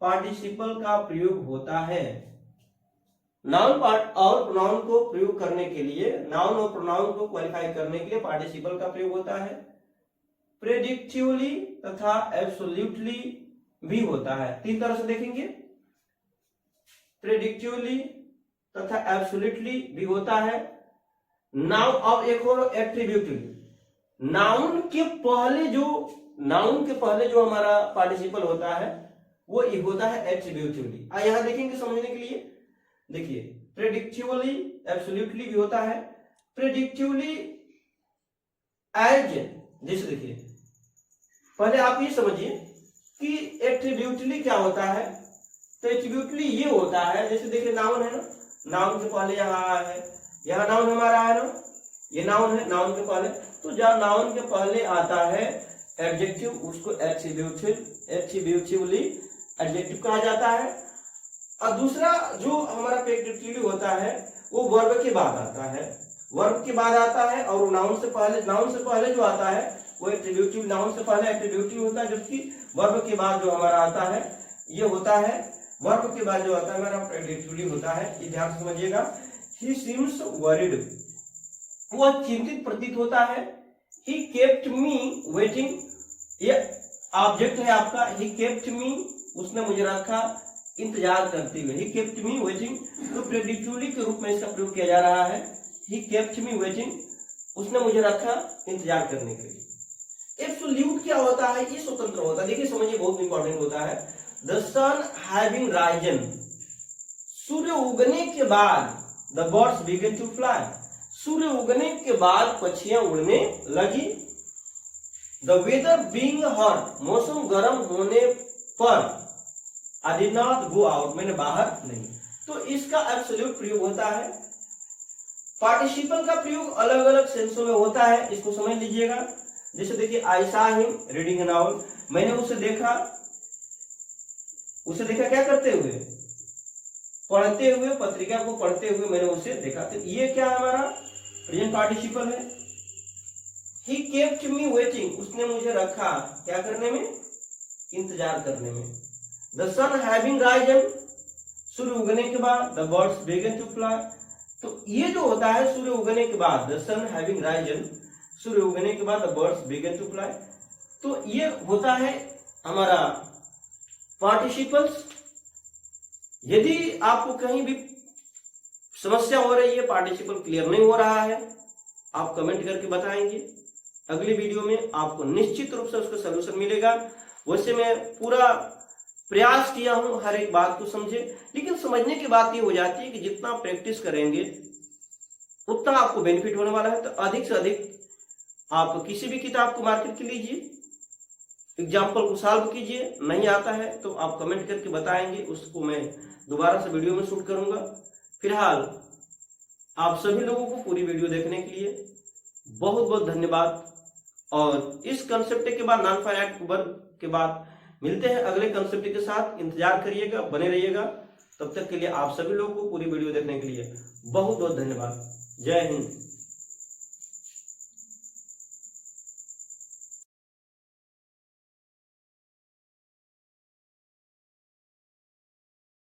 पार्टिसिपल का प्रयोग होता है। नाउन पार्ट और प्रोनाउन को प्रयोग करने के लिए, नाउन और प्रोनाउन को क्वालिफाई करने के लिए पार्टिसिपल का प्रयोग होता है। प्रेडिक्टिवली तथा एब्सोल्यूटली भी होता है। तीन तरह से देखेंगे, प्रेडिक्टिवली तथा एब्सोल्यूटली भी होता है। नाउन और एक और एट्रीब्यूटिवली, नाउन के पहले जो हमारा पार्टिसिपल होता है वो होता है एट्रीब्यूटिवली। यहां देखेंगे समझने के लिए। देखिए, प्रेडिक्टिवली एब्सोल्यूटली भी होता है। प्रेडिक्टिवली एज, जैसे देखिए, पहले आप ये समझिए कि एट्रीब्यूटली क्या होता है। तो एट्रीब्यूटली ये होता है, जैसे देखिए नाउन है ना, नाउन के पहले यहाँ है, यहाँ नाउन हमारा है ना, ये नाउन है, नाउन के पहले। तो जहाँ नाउन के पहले आता है एडजेक्टिव, उसको एट्रीब्यूटिवली एडजेक्टिव कहा जाता है। और दूसरा जो हमारा प्रेडिक्टिवली होता है वो वर्ब के बाद आता है, वर्ब के बाद आता है। और नाउन से पहले जो आता है वो एट्रीब्यूटिव, नाउन से पहले एट्रीब्यूटिव होता है, जबकि वर्ब के बाद जो हमारा आता है ये होता है, वर्ब के बाद जो आता है हमारा प्रेडिक्टिवली होता है। ये ध्यान से समझिएगा। ही सीम्स वरीड, वो चिंतित प्रतीत होता है। ही केप्ट मी वेटिंग, ये ऑब्जेक्ट है आपका। ही केप्ट मी, उसने मुझे रखा इंतजार करते हुए। ही केप्ट मी वेटिंग, तो प्रेडिक्टिवली के रूप में इसका प्रयोग किया जा रहा है। ही केप्ट मी वेटिंग, उसने मुझे रखा इंतजार करने के लिए। एब्सोल्यूट क्या होता है, ये स्वतंत्र होता है। देखिए समझिए, बहुत इंपॉर्टेंट होता है। द सन हैविंग राइजन, सूर्य उगने के बाद the birds began to fly, सूर्य उगने के बाद पक्षियां उड़ने लगी। द वेदर बीइंग हॉट, मौसम गर्म होने पर I did not go out, मैंने बाहर नहीं। तो इसका एब्सोल्यूट प्रयोग होता है। पार्टिसिपल का प्रयोग अलग अलग सेंसों में होता है, इसको समझ लीजिएगा। जैसे देखिए, I saw him reading A novel, मैंने उसे देखा क्या करते हुए, पढ़ते हुए, पत्रिका को पढ़ते हुए मैंने उसे देखा। तो ये क्या हमारा प्रेजेंट पार्टिसिपल है। ही केप्ट मी वेटिंग, उसने मुझे रखा क्या करने में, इंतजार करने में। द सन हैविंग राइजन, सूर्य उगने के बाद the birds began to fly. तो ये जो होता है सूर्य उगने के बाद, द सन हैविंग राइजन, सूर्य उगने के बाद the birds began to fly. तो ये होता है हमारा पार्टिसिपल्स। यदि आपको कहीं भी समस्या हो रही है, पार्टिसिपल क्लियर नहीं हो रहा है, आप कमेंट करके बताएंगे। अगली वीडियो में आपको निश्चित रूप से उसका सलूशन मिलेगा। वैसे मैं पूरा प्रयास किया हूं हर एक बात को समझे, लेकिन समझने की बात ये हो जाती है कि जितना प्रैक्टिस करेंगे उतना आपको बेनिफिट होने वाला है। तो अधिक से अधिक आप किसी भी किताब को मार्केट के लीजिए, एग्जाम्पल को सॉल्व कीजिए। नहीं आता है तो आप कमेंट करके बताएंगे, उसको मैं दोबारा से वीडियो में शूट करूंगा। फिलहाल आप सभी लोगों को पूरी वीडियो देखने के लिए बहुत बहुत धन्यवाद। और इस कंसेप्ट के बाद, नॉन फाइनाइट वर्ब के बाद मिलते हैं अगले कंसेप्ट के साथ, इंतजार करिएगा, बने रहिएगा। तब तक के लिए आप सभी लोगों को पूरी वीडियो देखने के लिए बहुत बहुत धन्यवाद। जय हिंद।